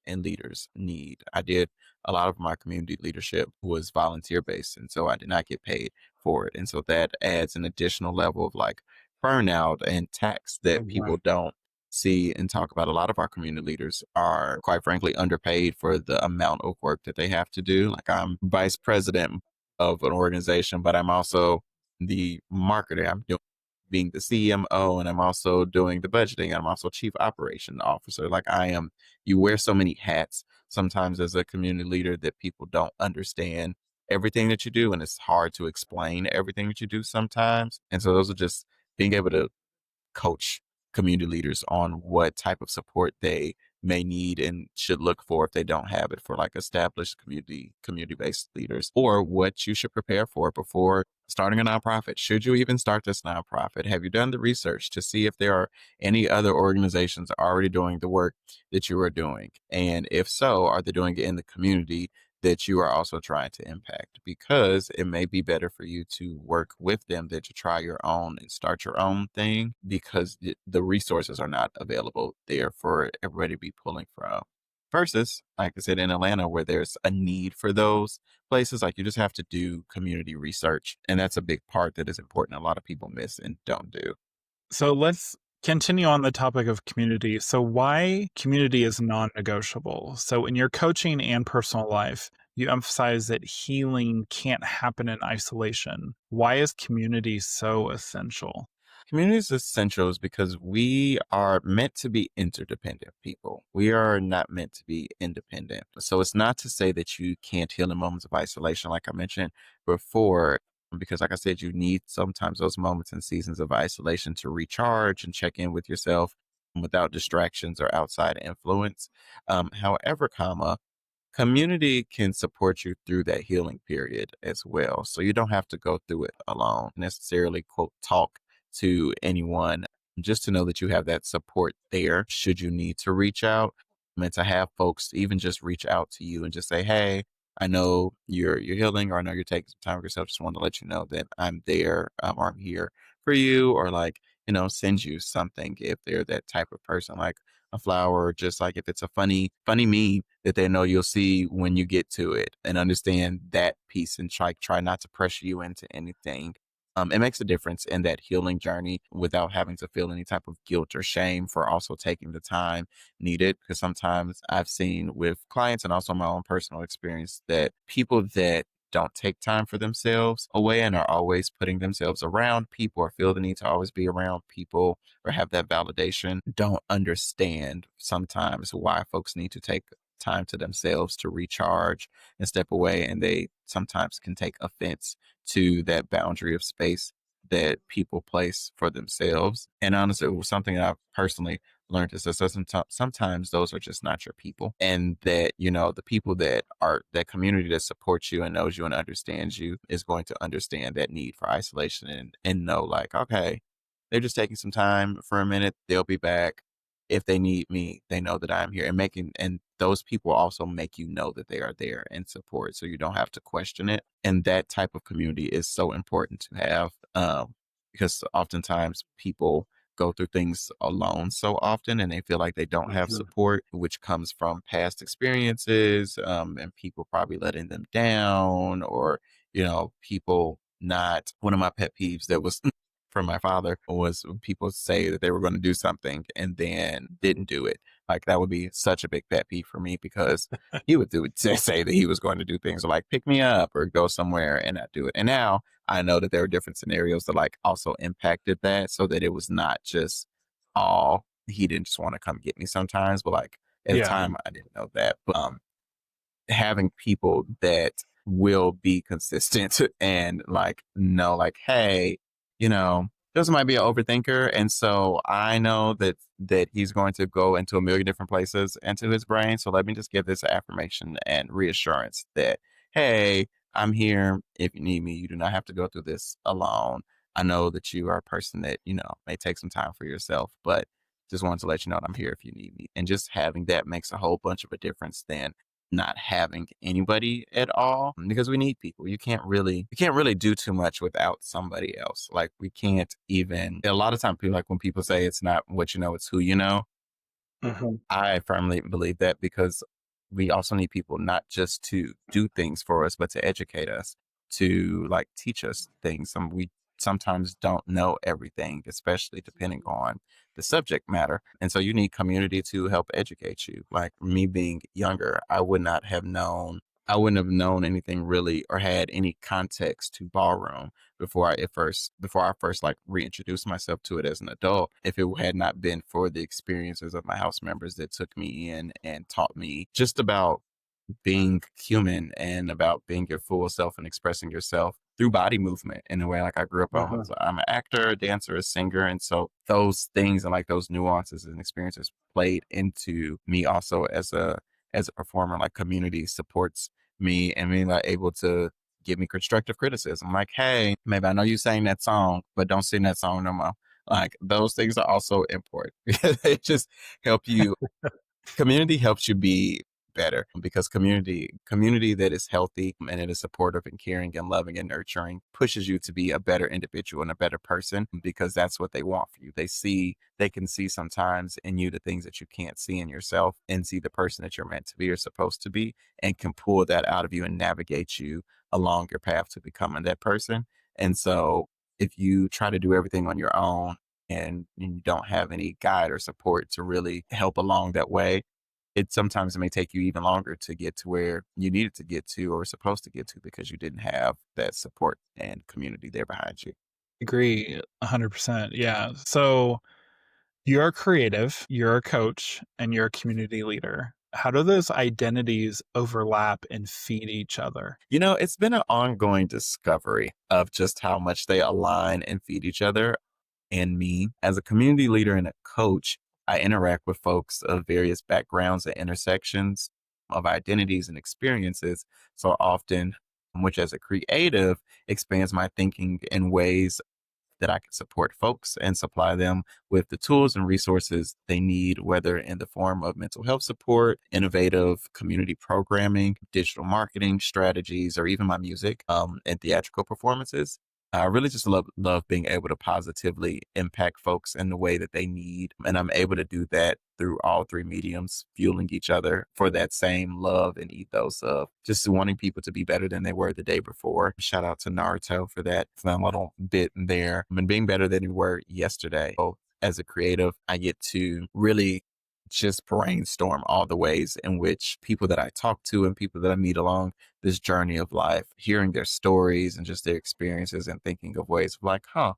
and leaders need. I did a lot of my community leadership was volunteer based and so I did not get paid for it. And so that adds an additional level of like burnout and tax that Oh, people don't see and talk about, a lot of our community leaders are, quite frankly, underpaid for the amount of work that they have to do. Like, I'm vice president of an organization, but I'm also the marketer. I'm doing being the CMO, and I'm also doing the budgeting. I'm also chief operation officer. Like, you wear so many hats sometimes as a community leader that people don't understand everything that you do. And it's hard to explain everything that you do sometimes. And so those are just being able to coach community leaders on what type of support they may need and should look for if they don't have it for like established community-based leaders, or what you should prepare for before starting a nonprofit. Should you even start this nonprofit? Have you done the research to see if there are any other organizations already doing the work that you are doing? And if so, are they doing it in the community that you are also trying to impact? Because it may be better for you to work with them than to try your own and start your own thing, because the resources are not available there for everybody to be pulling from. Versus, like I said, in Atlanta, where there's a need for those places, like, you just have to do community research. And that's a big part that is important. A lot of people miss and don't do. So let's continue on the topic of community. So, why community is non negotiable? So, in your coaching and personal life, you emphasize that healing can't happen in isolation. Why is community so essential? Community is essential is because we are meant to be interdependent people. We are not meant to be independent. So it's not to say that you can't heal in moments of isolation, like I mentioned before, because, like I said, you need sometimes those moments and seasons of isolation to recharge and check in with yourself without distractions or outside influence. However, community can support you through that healing period as well. So you don't have to go through it alone, necessarily, quote, talk to anyone, just to know that you have that support there should you need to reach out. And to have folks even just reach out to you and just say, hey, I know you're healing, or I know you're taking some time for yourself. Just want to let you know that I'm there, or I'm here for you, or, like, send you something if they're that type of person. Like, a flower, or just like if it's a funny meme that they know you'll see when you get to it, and understand that piece, and try not to pressure you into anything. It makes a difference in that healing journey without having to feel any type of guilt or shame for also taking the time needed. Because sometimes I've seen with clients, and also my own personal experience, that people that don't take time for themselves away and are always putting themselves around people, or feel the need to always be around people or have that validation, don't understand sometimes why folks need to take time to themselves to recharge and step away. And they sometimes can take offense to that boundary of space that people place for themselves. And honestly, it was something that I've personally learned, is that sometimes those are just not your people. And that, the people that are that community that supports you and knows you and understands you is going to understand that need for isolation, and know, like, okay, they're just taking some time for a minute. They'll be back. If they need me, they know that I'm here. And those people also make you know that they are there and support, so you don't have to question it. And that type of community is so important to have, because oftentimes people go through things alone so often, and they feel like they don't have support, which comes from past experiences, and people probably letting them down, or, people not. One of my pet peeves that was from my father was when people say that they were going to do something and then didn't do it. Like, that would be such a big pet peeve for me, because he would say that he was going to do things like pick me up or go somewhere and not do it. And now I know that there are different scenarios that, like, also impacted that, so that it was not just all he didn't just want to come get me sometimes, but, like, at the Yeah. time I didn't know that. But having people that will be consistent and, like, know, like, hey, this might be an overthinker, and so I know that he's going to go into a million different places into his brain. So let me just give this affirmation and reassurance that, hey, I'm here if you need me. You do not have to go through this alone. I know that you are a person that, may take some time for yourself, but just wanted to let you know that I'm here if you need me. And just having that makes a whole bunch of a difference than not having anybody at all, because we need people. You can't really do too much without somebody else. Like, we can't even, a lot of times people, like, when people say it's not what you know, it's who you know. Mhm. I firmly believe that, because we also need people not just to do things for us, but to educate us, to, like, teach us things. sometimes don't know everything, especially depending on the subject matter. And so you need community to help educate you. Like me being younger, I wouldn't have known anything really or had any context to ballroom before I first like reintroduced myself to it as an adult. If it had not been for the experiences of my house members that took me in and taught me just about being human and about being your full self and expressing yourself through body movement in a way. Like I grew up on, Uh-huh. so I'm an actor, a dancer, a singer. And so those things and like those nuances and experiences played into me also as a performer. Like community supports me and being like able to give me constructive criticism. Like, hey, maybe I know you sang that song, but don't sing that song no more. Like those things are also important because they just help you. Community helps you be better because community that is healthy and it is supportive and caring and loving and nurturing pushes you to be a better individual and a better person because that's what they want for you. They can see sometimes in you the things that you can't see in yourself and see the person that you're meant to be or supposed to be and can pull that out of you and navigate you along your path to becoming that person. And so if you try to do everything on your own and you don't have any guide or support to really help along that way, it sometimes may take you even longer to get to where you needed to get to or supposed to get to because you didn't have that support and community there behind you. Agree 100%. Yeah. So you're creative, you're a coach, and you're a community leader. How do those identities overlap and feed each other? You know, it's been an ongoing discovery of just how much they align and feed each other. And me, as a community leader and a coach, I interact with folks of various backgrounds and intersections of identities and experiences so often, which as a creative expands my thinking in ways that I can support folks and supply them with the tools and resources they need, whether in the form of mental health support, innovative community programming, digital marketing strategies, or even my music and theatrical performances. I really just love being able to positively impact folks in the way that they need. And I'm able to do that through all three mediums, fueling each other for that same love and ethos of just wanting people to be better than they were the day before. Shout out to Naruto for that little bit there. And being better than you were yesterday. So as a creative, I get to really just brainstorm all the ways in which people that I talk to and people that I meet along this journey of life, hearing their stories and just their experiences and thinking of ways of like, huh,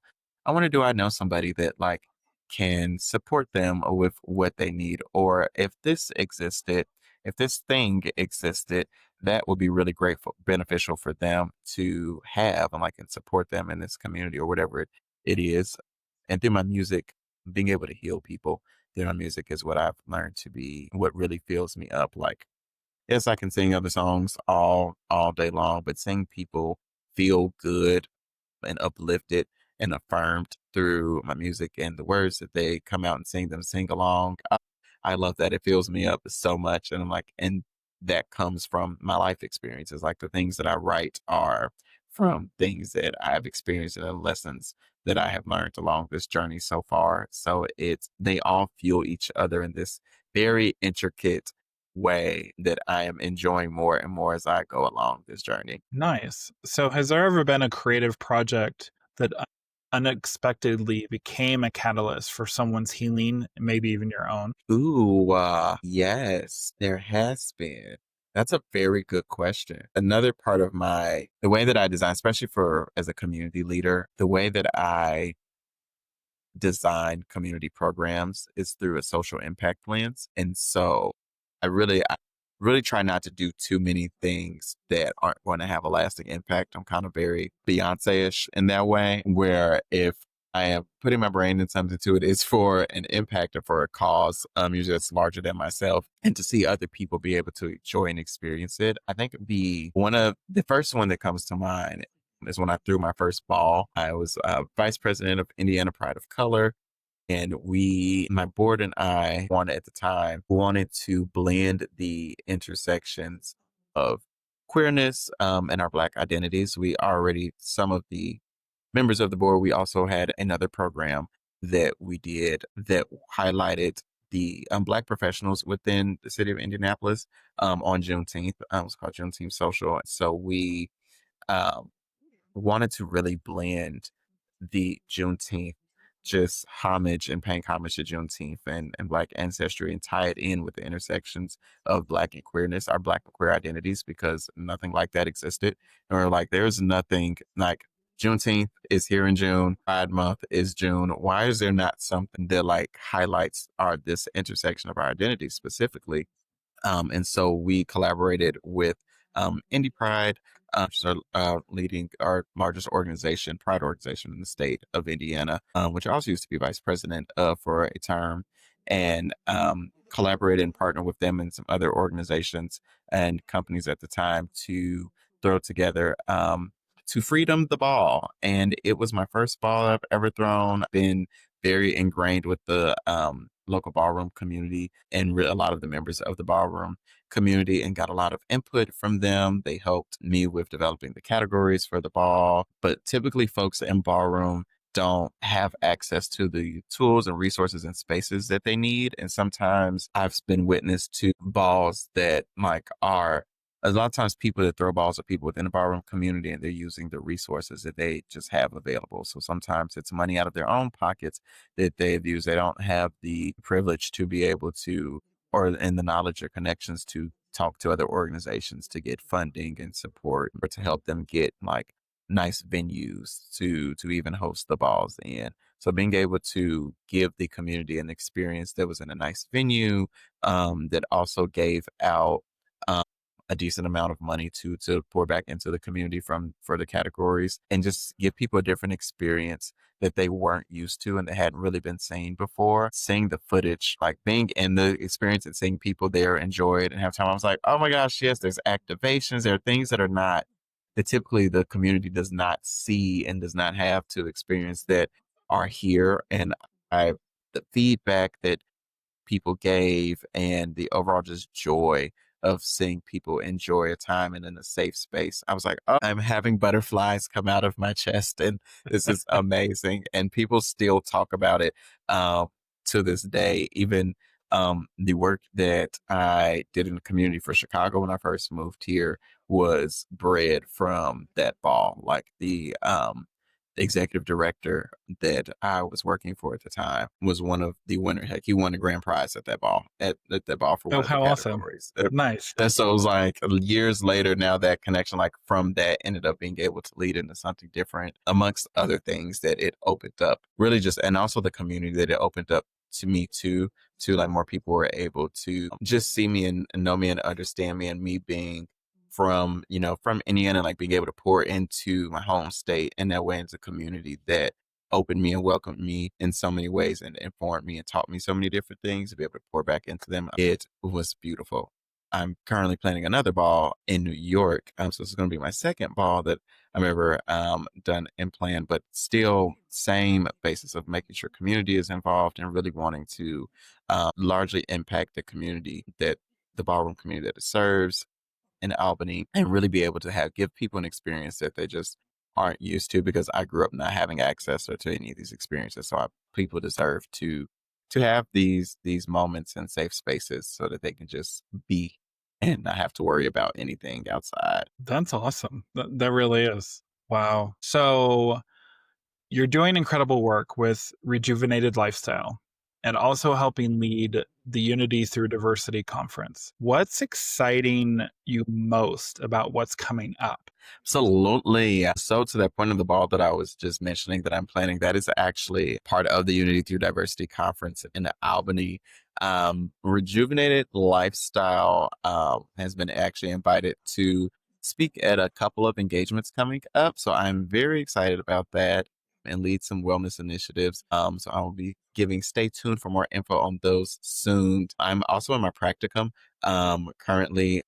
I wonder, do I know somebody that like can support them with what they need? Or if this thing existed, that would be really beneficial for them to have and like and support them in this community or whatever it is. And through my music, being able to heal people through my music is what I've learned to be what really fills me up. Like, yes, I can sing other songs all day long, but seeing people feel good and uplifted and affirmed through my music and the words that they come out and sing along. I love that. It fills me up so much. And I'm like, and that comes from my life experiences. Like the things that I write are from things that I've experienced and the lessons that I have learned along this journey so far. So they all fuel each other in this very intricate way that I am enjoying more and more as I go along this journey. Nice. So, has there ever been a creative project that unexpectedly became a catalyst for someone's healing, maybe even your own? Ooh, yes, there has been. That's a very good question. Another part of the way that I design, especially for as a community leader, the way that I design community programs is through a social impact lens. And so I really try not to do too many things that aren't going to have a lasting impact. I'm kind of very Beyonce-ish in that way, where if I am putting my brain in something to it, it's for an impact or for a cause, usually that's larger than myself. And to see other people be able to enjoy and experience it. I think the first one that comes to mind is when I threw my first ball. I was vice president of Indiana Pride of Color. And my board and I wanted to blend the intersections of queerness and our Black identities. Some of the members of the board, we also had another program that we did that highlighted the Black professionals within the city of Indianapolis on Juneteenth. It was called Juneteenth Social. So we um, wanted to really blend the Juneteenth, just homage and paying homage to Juneteenth and Black ancestry and tie it in with the intersections of Black and queerness, our Black and queer identities, because nothing like that existed. Or like, there's nothing like Juneteenth is here in June, Pride Month is June. Why is there not something that like highlights this intersection of our identities specifically? And so we collaborated with Indie Pride, which is leading our largest organization, Pride organization in the state of Indiana, which I also used to be vice president of for a term, and collaborated and partnered with them and some other organizations and companies at the time to throw together to Freedom the Ball. And it was my first ball I've ever thrown. Been very ingrained with the local ballroom community and a lot of the members of the ballroom community, and got a lot of input from them. They helped me with developing the categories for the ball. But typically, folks in ballroom don't have access to the tools and resources and spaces that they need. And sometimes I've been witness to balls that like are a lot of times people that throw balls are people within the ballroom community, and they're using the resources that they just have available. So sometimes it's money out of their own pockets that they've used. They don't have the privilege to be able to, or in the knowledge or connections to talk to other organizations to get funding and support, or to help them get like nice venues to even host the balls in. So being able to give the community an experience that was in a nice venue, that also gave out um, a decent amount of money to pour back into the community from for the categories, and just give people a different experience that they weren't used to and that hadn't really been seen before. Seeing the footage, like being in the experience and seeing people there enjoy it and have time, I was like, oh my gosh, yes, there's activations, there are things that are not that typically the community does not see and does not have to experience that are here. And I the feedback that people gave and the overall just joy of seeing people enjoy a time and in a safe space. I was like, oh, I'm having butterflies come out of my chest, and this is amazing. And people still talk about it to this day. Even the work that I did in the community for Chicago when I first moved here was bred from that ball. Like the executive director that I was working for at the time was one of the winner. Heck, he won the grand prize at that ball, at that ball for Oh, one of the how awesome. categories. Nice. And so it was like years later, now that connection, like from that, ended up being able to lead into something different, amongst other things that it opened up. Really just, and also the community that it opened up to me too, to like more people were able to just see me and know me and understand me, and me being from, from Indiana, like being able to pour into my home state in that way, into a community that opened me and welcomed me in so many ways and informed me and taught me so many different things, to be able to pour back into them. It was beautiful. I'm currently planning another ball in New York. So this is going to be my second ball that I've ever done and planned, but still same basis of making sure community is involved and really wanting to largely impact the community, that the ballroom community that it serves in Albany, and really be able to give people an experience that they just aren't used to, because I grew up not having access to any of these experiences. So people deserve to have these moments and safe spaces so that they can just be and not have to worry about anything outside. That's awesome. That really is. Wow. So you're doing incredible work with Rejuvenated Lifestyle and also helping lead the Unity Through Diversity conference. What's exciting you most about what's coming up? Absolutely. So to that point of the ball that I was just mentioning that I'm planning, that is actually part of the Unity Through Diversity conference in Albany. Rejuvenated Lifestyle has been actually invited to speak at a couple of engagements coming up. So I'm very excited about that and lead some wellness initiatives. So I will be stay tuned for more info on those soon. I'm also in my practicum currently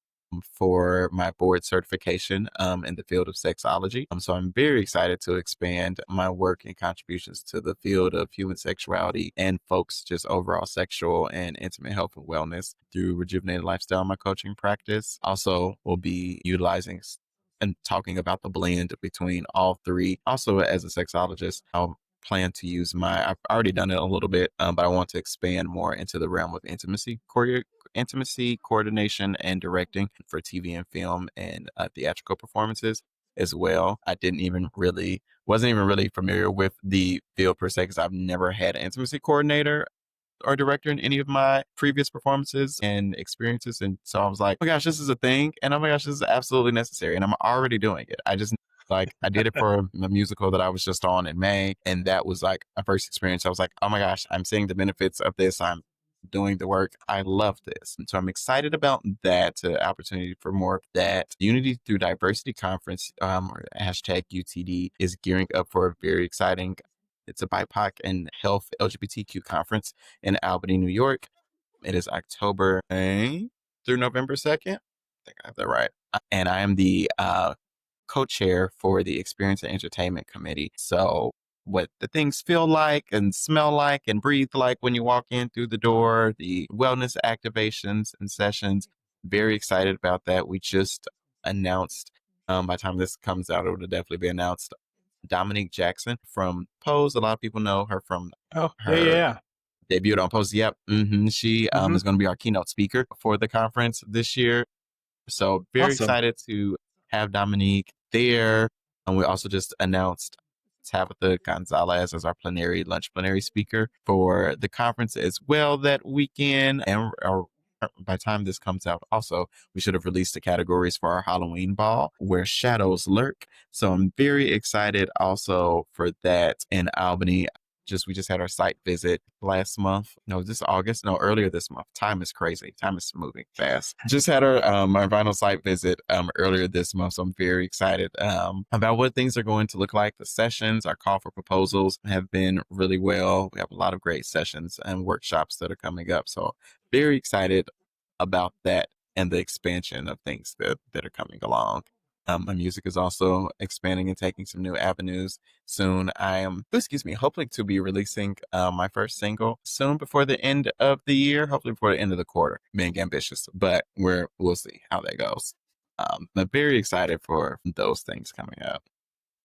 for my board certification in the field of sexology. So I'm very excited to expand my work and contributions to the field of human sexuality and folks just overall sexual and intimate health and wellness through Rejuvenated Lifestyle, my coaching practice. Also, will be utilizing and talking about the blend between all three. Also, as a sexologist, I'll plan to use I've already done it a little bit, but I want to expand more into the realm of intimacy, coordination, and directing for TV and film and theatrical performances as well. I didn't even really wasn't even really familiar with the field per se because I've never had an intimacy coordinator or director in any of my previous performances and experiences. And so I was like, oh my gosh, this is a thing. And oh my gosh, this is absolutely necessary. And I'm already doing it. I just like, I did it for the musical that I was just on in May. And that was like my first experience. I was like, oh my gosh, I'm seeing the benefits of this. I'm doing the work. I love this. And so I'm excited about that opportunity for more of that. Unity Through Diversity Conference, or hashtag UTD, is gearing up for a very exciting, it's a BIPOC and health LGBTQ conference in Albany, New York. It is October 8th through November 2nd. I think I have that right. And I am the co-chair for the Experience and Entertainment Committee. So what the things feel like and smell like and breathe like when you walk in through the door, the wellness activations and sessions. Very excited about that. We just announced, by the time this comes out, it will definitely be announced. Dominique Jackson from Pose. A lot of people know her from Oh, yeah, yeah, her yeah. debut on Pose. Yep. She Hmm. is going to be our keynote speaker for the conference this year. So very Awesome. excited to have Dominique there. And we also just announced Tabitha Gonzalez as our lunch plenary speaker for the conference as well that weekend. And by the time this comes out, also, we should have released the categories for our Halloween ball, Where Shadows Lurk. So I'm very excited also for that in Albany. We just had our site visit last month. No, this August. No, earlier this month. Time is crazy. Time is moving fast. Just had our final site visit earlier this month. So I'm very excited about what things are going to look like. The sessions, our call for proposals have been really well. We have a lot of great sessions and workshops that are coming up. So very excited about that and the expansion of things that are coming along. My music is also expanding and taking some new avenues. Soon I am, hoping to be releasing my first single soon before the end of the year, hopefully before the end of the quarter. Being ambitious, but we'll see how that goes. I'm very excited for those things coming up.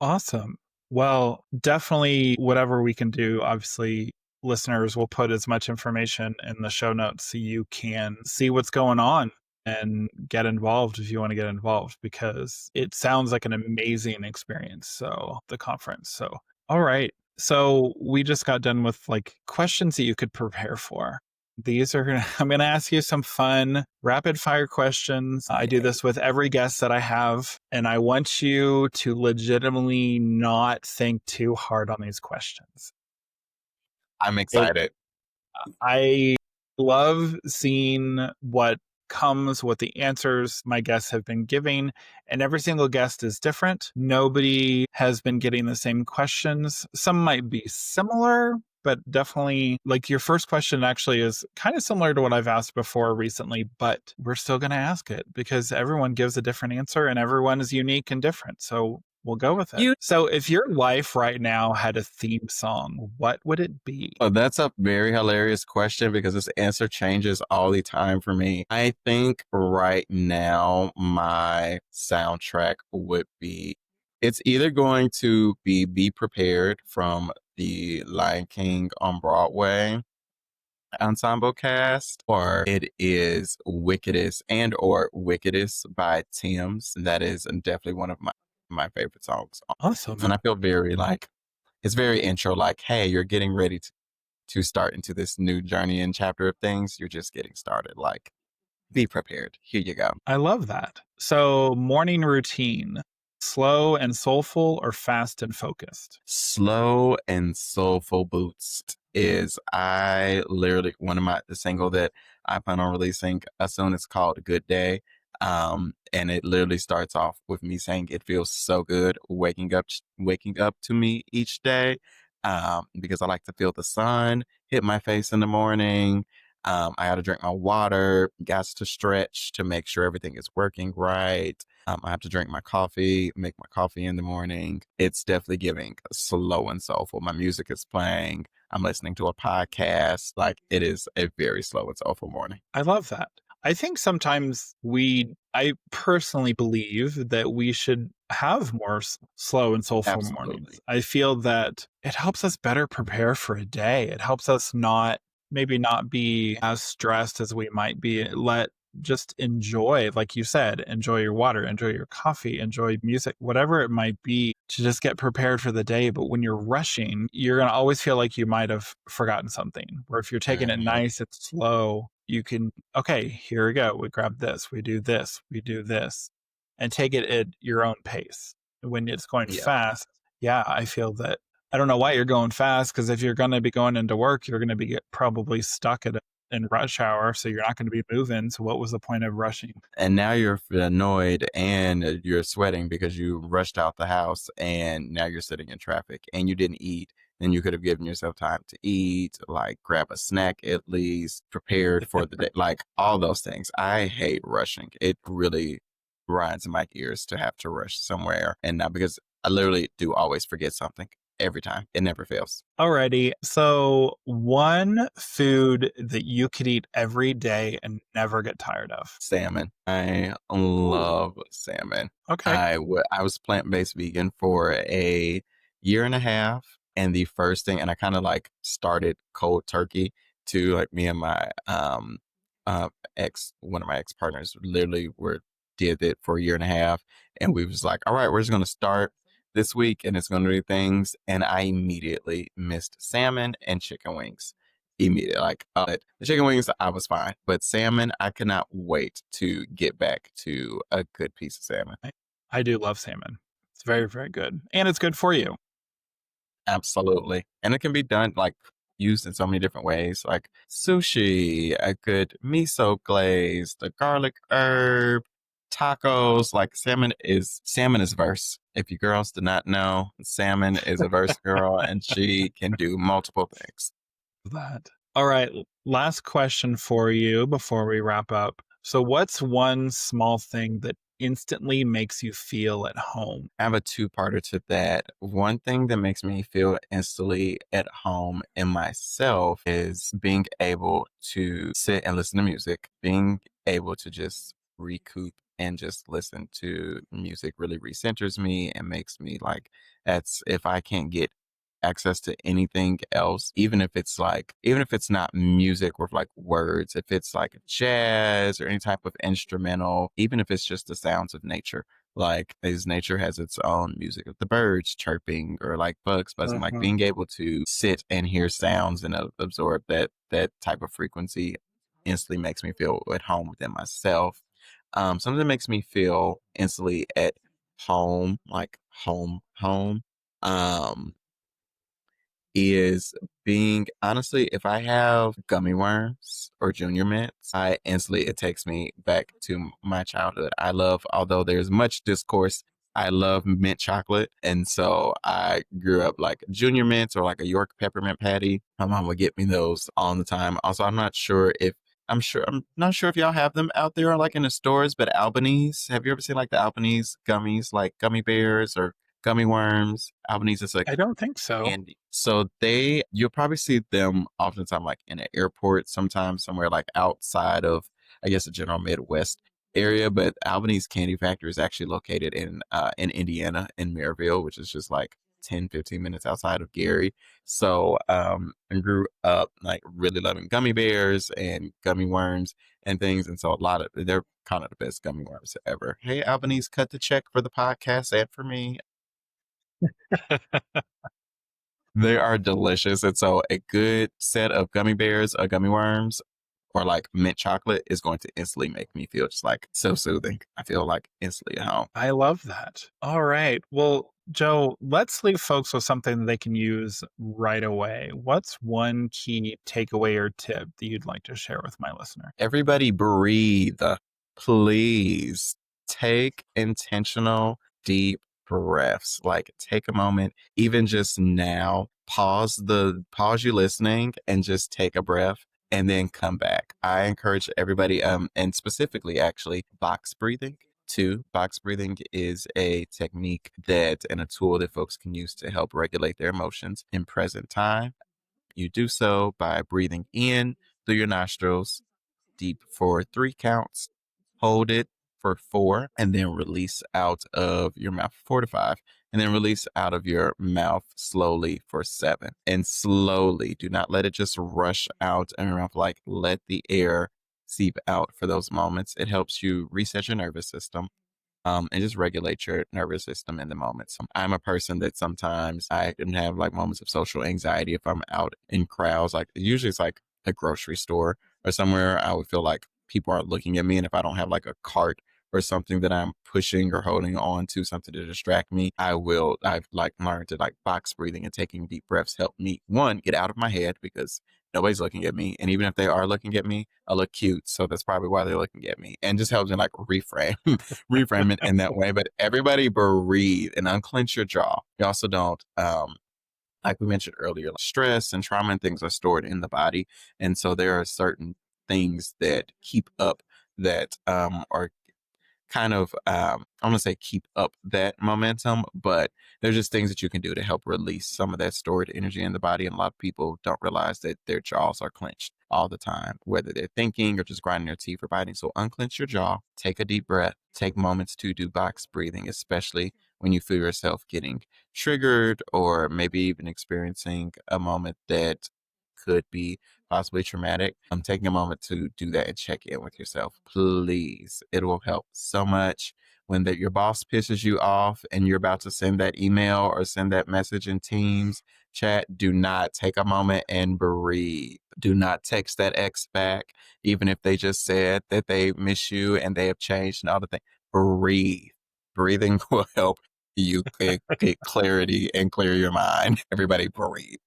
Awesome. Well, definitely whatever we can do. Obviously, listeners will put as much information in the show notes so you can see what's going on and get involved if you want to get involved, because it sounds like an amazing experience. So, the conference. So, all right. So, we just got done with like questions that you could prepare for. These are I'm going to ask you some fun rapid fire questions. I do this with every guest that I have, and I want you to legitimately not think too hard on these questions. I'm It, excited. I love seeing what the answers my guests have been giving, and every single guest is different. Nobody has been getting the same questions. Some might be similar, but definitely, like, your first question actually is kind of similar to what I've asked before recently, but we're still going to ask it because everyone gives a different answer and everyone is unique and different. So we'll go with it. So if your life right now had a theme song, what would it be? Oh, that's a very hilarious question because this answer changes all the time for me. I think right now my soundtrack would be, it's either going to be Prepared from the Lion King on Broadway ensemble cast, or it is Wickedest by Tim's. That is definitely one of my favorite songs. Awesome. And I feel very like, it's very intro, like, hey, you're getting ready to start into this new journey and chapter of things. You're just getting started. Like, be prepared. Here you go. I love that. So, morning routine, slow and soulful or fast and focused? Slow and Soulful Boost is, I literally, the single that I plan on releasing as soon as, called Good Day. And it literally starts off with me saying it feels so good waking up to me each day. Because I like to feel the sun hit my face in the morning. I got to drink my water, got to stretch to make sure everything is working right. I have to drink my coffee, make my coffee in the morning. It's definitely giving slow and soulful. My music is playing. I'm listening to a podcast. Like, it is a very slow and soulful morning. I love that. I think sometimes I personally believe that we should have more slow and soulful mornings. Absolutely. I feel that it helps us better prepare for a day. It helps us maybe not be as stressed as we might be. Let just enjoy, like you said, enjoy your water, enjoy your coffee, enjoy music, whatever it might be, to just get prepared for the day. But when you're rushing, you're going to always feel like you might have forgotten something. Where if you're taking it Mhm. nice, it's slow, you can, okay, here we go. We grab this, we do this, we do this, and take it at your own pace. When it's going Yep. fast, yeah, I feel that. I don't know why you're going fast, because if you're going to be going into work, you're going to be probably stuck at in rush hour, so you're not going to be moving. So what was the point of rushing? And now you're annoyed and you're sweating because you rushed out the house and now you're sitting in traffic and you didn't eat. And you could have given yourself time to eat, like grab a snack at least, prepared for the day, like all those things. I hate rushing. It really grinds my gears to have to rush somewhere. And now because I literally do always forget something every time, it never fails. Alrighty. So one food that you could eat every day and never get tired of. Salmon. I Ooh. love salmon. Okay. I was plant-based vegan for a year and a half, and the first thing and I kinda, like, started cold turkey to, like, me and my, uh, one of my ex-partners literally were did it for a year and a half, and we was like, "Alright, we're just gonna start this week, and it's gonna be things," and I immediately missed salmon and chicken wings. Immediately, like, the chicken wings, I was fine, but salmon, I could not wait to get back to a good piece of salmon. I, I do love salmon. It's very, very good. And it's good for you. Absolutely, and it can be done, like, used in so many different ways, like sushi, a good miso glaze, the garlic herb, tacos, like, salmon is verse. If you girls do not know, salmon is a verse girl, and she can do multiple things. That. All right. Last question for you before we wrap up. So, what's one small thing that instantly makes you feel at home? I have a two-parter to that. One thing that makes me feel instantly at home in myself is being able to sit and listen to music, being able to just recoup and just listen to music really recenters me and makes me like that's if I can't get access to anything else, even if it's not music with like words, if it's like jazz or any type of instrumental, even if it's just the sounds of nature, like as nature has its own music of the birds chirping or like bugs buzzing, like Uh-huh. being able to sit and hear sounds and absorb that type of frequency instantly makes me feel at home within myself. Something that makes me feel instantly at home, like home. Um, is being honestly, if I have gummy worms or junior mints, I instantly it takes me back to my childhood. I love, although there's much discourse, I love mint chocolate. And so I grew up like junior mints or like a York peppermint patty. My mom would get me those all the time. Also, I'm not sure if y'all have them out there like in the stores, but Albanese. Have you ever seen like the Albanese gummies, like gummy bears or gummy worms? Albanese is like I don't think so. candy. So you'll probably see them oftentimes like in an airport, sometimes somewhere like outside of, I guess, the general Midwest area. But Albanese Candy Factory is actually located in Indiana, in Maryville, which is just like 10-15 minutes outside of Gary. So I grew up like really loving gummy bears and gummy worms and things. And so they're kind of the best gummy worms ever. Hey, Albanese, cut the check for the podcast and for me. They are delicious. And so a good set of gummy bears or gummy worms or like mint chocolate is going to instantly make me feel just like so soothing. I feel like instantly at home. I love that. All right. Well, Joe, let's leave folks with something they can use right away. What's one key takeaway or tip that you'd like to share with my listener? Everybody breathe. Please take intentional, deep breaths. Like take a moment, even just now, pause you listening and just take a breath and then come back. I encourage everybody, and specifically actually box breathing too. Box breathing is a technique that and a tool that folks can use to help regulate their emotions in present time. You do so by breathing in through your nostrils deep for 3 counts, hold it for 4, and then release out of your mouth 4 to 5, and then release out of your mouth slowly for 7. And slowly, do not let it just rush out of your mouth. Like let the air seep out for those moments. It helps you reset your nervous system, and just regulate your nervous system in the moment. So I'm a person that sometimes I can have like moments of social anxiety if I'm out in crowds. Like usually it's like a grocery store or somewhere. I would feel like people are looking at me, and if I don't have like a cart or something that I'm pushing or holding on to, something to distract me, I've like learned to like box breathing and taking deep breaths help me, one, get out of my head because nobody's looking at me. And even if they are looking at me, I look cute. So that's probably why they're looking at me, and just helps me like reframe it in that way. But everybody breathe and unclench your jaw. You also don't, like we mentioned earlier, like stress and trauma and things are stored in the body. And so there are certain things that keep up that are kind of I want to say keep up that momentum, but there's just things that you can do to help release some of that stored energy in the body. And a lot of people don't realize that their jaws are clenched all the time, whether they're thinking or just grinding their teeth or biting. So unclench your jaw, take a deep breath, take moments to do box breathing, especially when you feel yourself getting triggered or maybe even experiencing a moment that could be possibly traumatic. I'm taking a moment to do that and check in with yourself. Please, it will help so much when your boss pisses you off and you're about to send that email or send that message in Teams chat. Do not take a moment and breathe. Do not text that ex back, even if they just said that they miss you and they have changed and all the things. Breathe. Breathing will help you get clarity and clear your mind. Everybody breathe.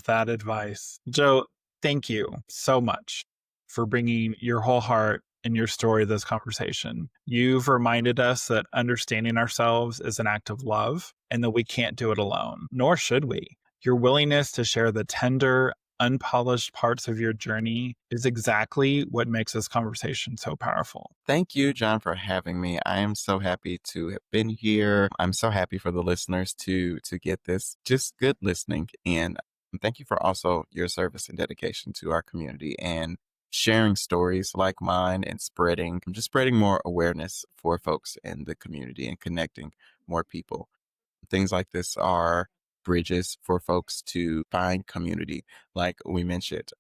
That advice. Joe, thank you so much for bringing your whole heart and your story to this conversation. You've reminded us that understanding ourselves is an act of love and that we can't do it alone, nor should we. Your willingness to share the tender, unpolished parts of your journey is exactly what makes this conversation so powerful. Thank you, John, for having me. I am so happy to have been here. I'm so happy for the listeners to get this just good listening. And thank you for also your service and dedication to our community and sharing stories like mine and spreading more awareness for folks in the community and connecting more people. Things like this are bridges for folks to find community, like we mentioned,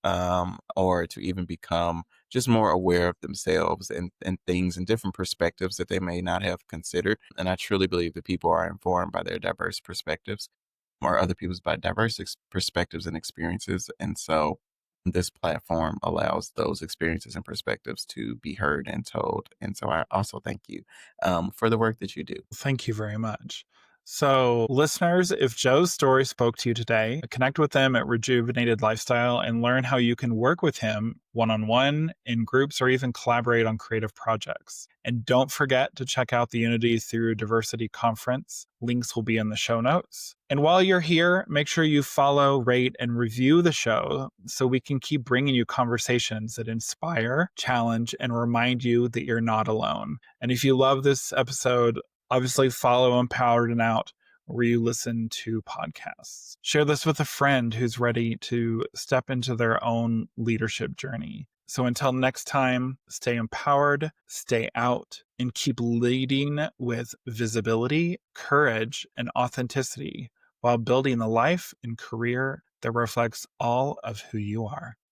or to even become just more aware of themselves and things and different perspectives that they may not have considered. And I truly believe that people are informed by their diverse perspectives or other people's by diverse perspectives and experiences. And so this platform allows those experiences and perspectives to be heard and told. And so I also thank you for the work that you do. Thank you very much. So, listeners, if Joe's story spoke to you today, connect with them at Rejuvenated Lifestyle and learn how you can work with him one on one, in groups, or even collaborate on creative projects. And don't forget to check out the Unity Through Diversity Conference. Links will be in the show notes. And while you're here, make sure you follow, rate, and review the show so we can keep bringing you conversations that inspire, challenge, and remind you that you're not alone. And if you love this episode, obviously follow Empowered and Out where you listen to podcasts. Share this with a friend who's ready to step into their own leadership journey. So until next time, stay empowered, stay out, and keep leading with visibility, courage, and authenticity while building the life and career that reflects all of who you are.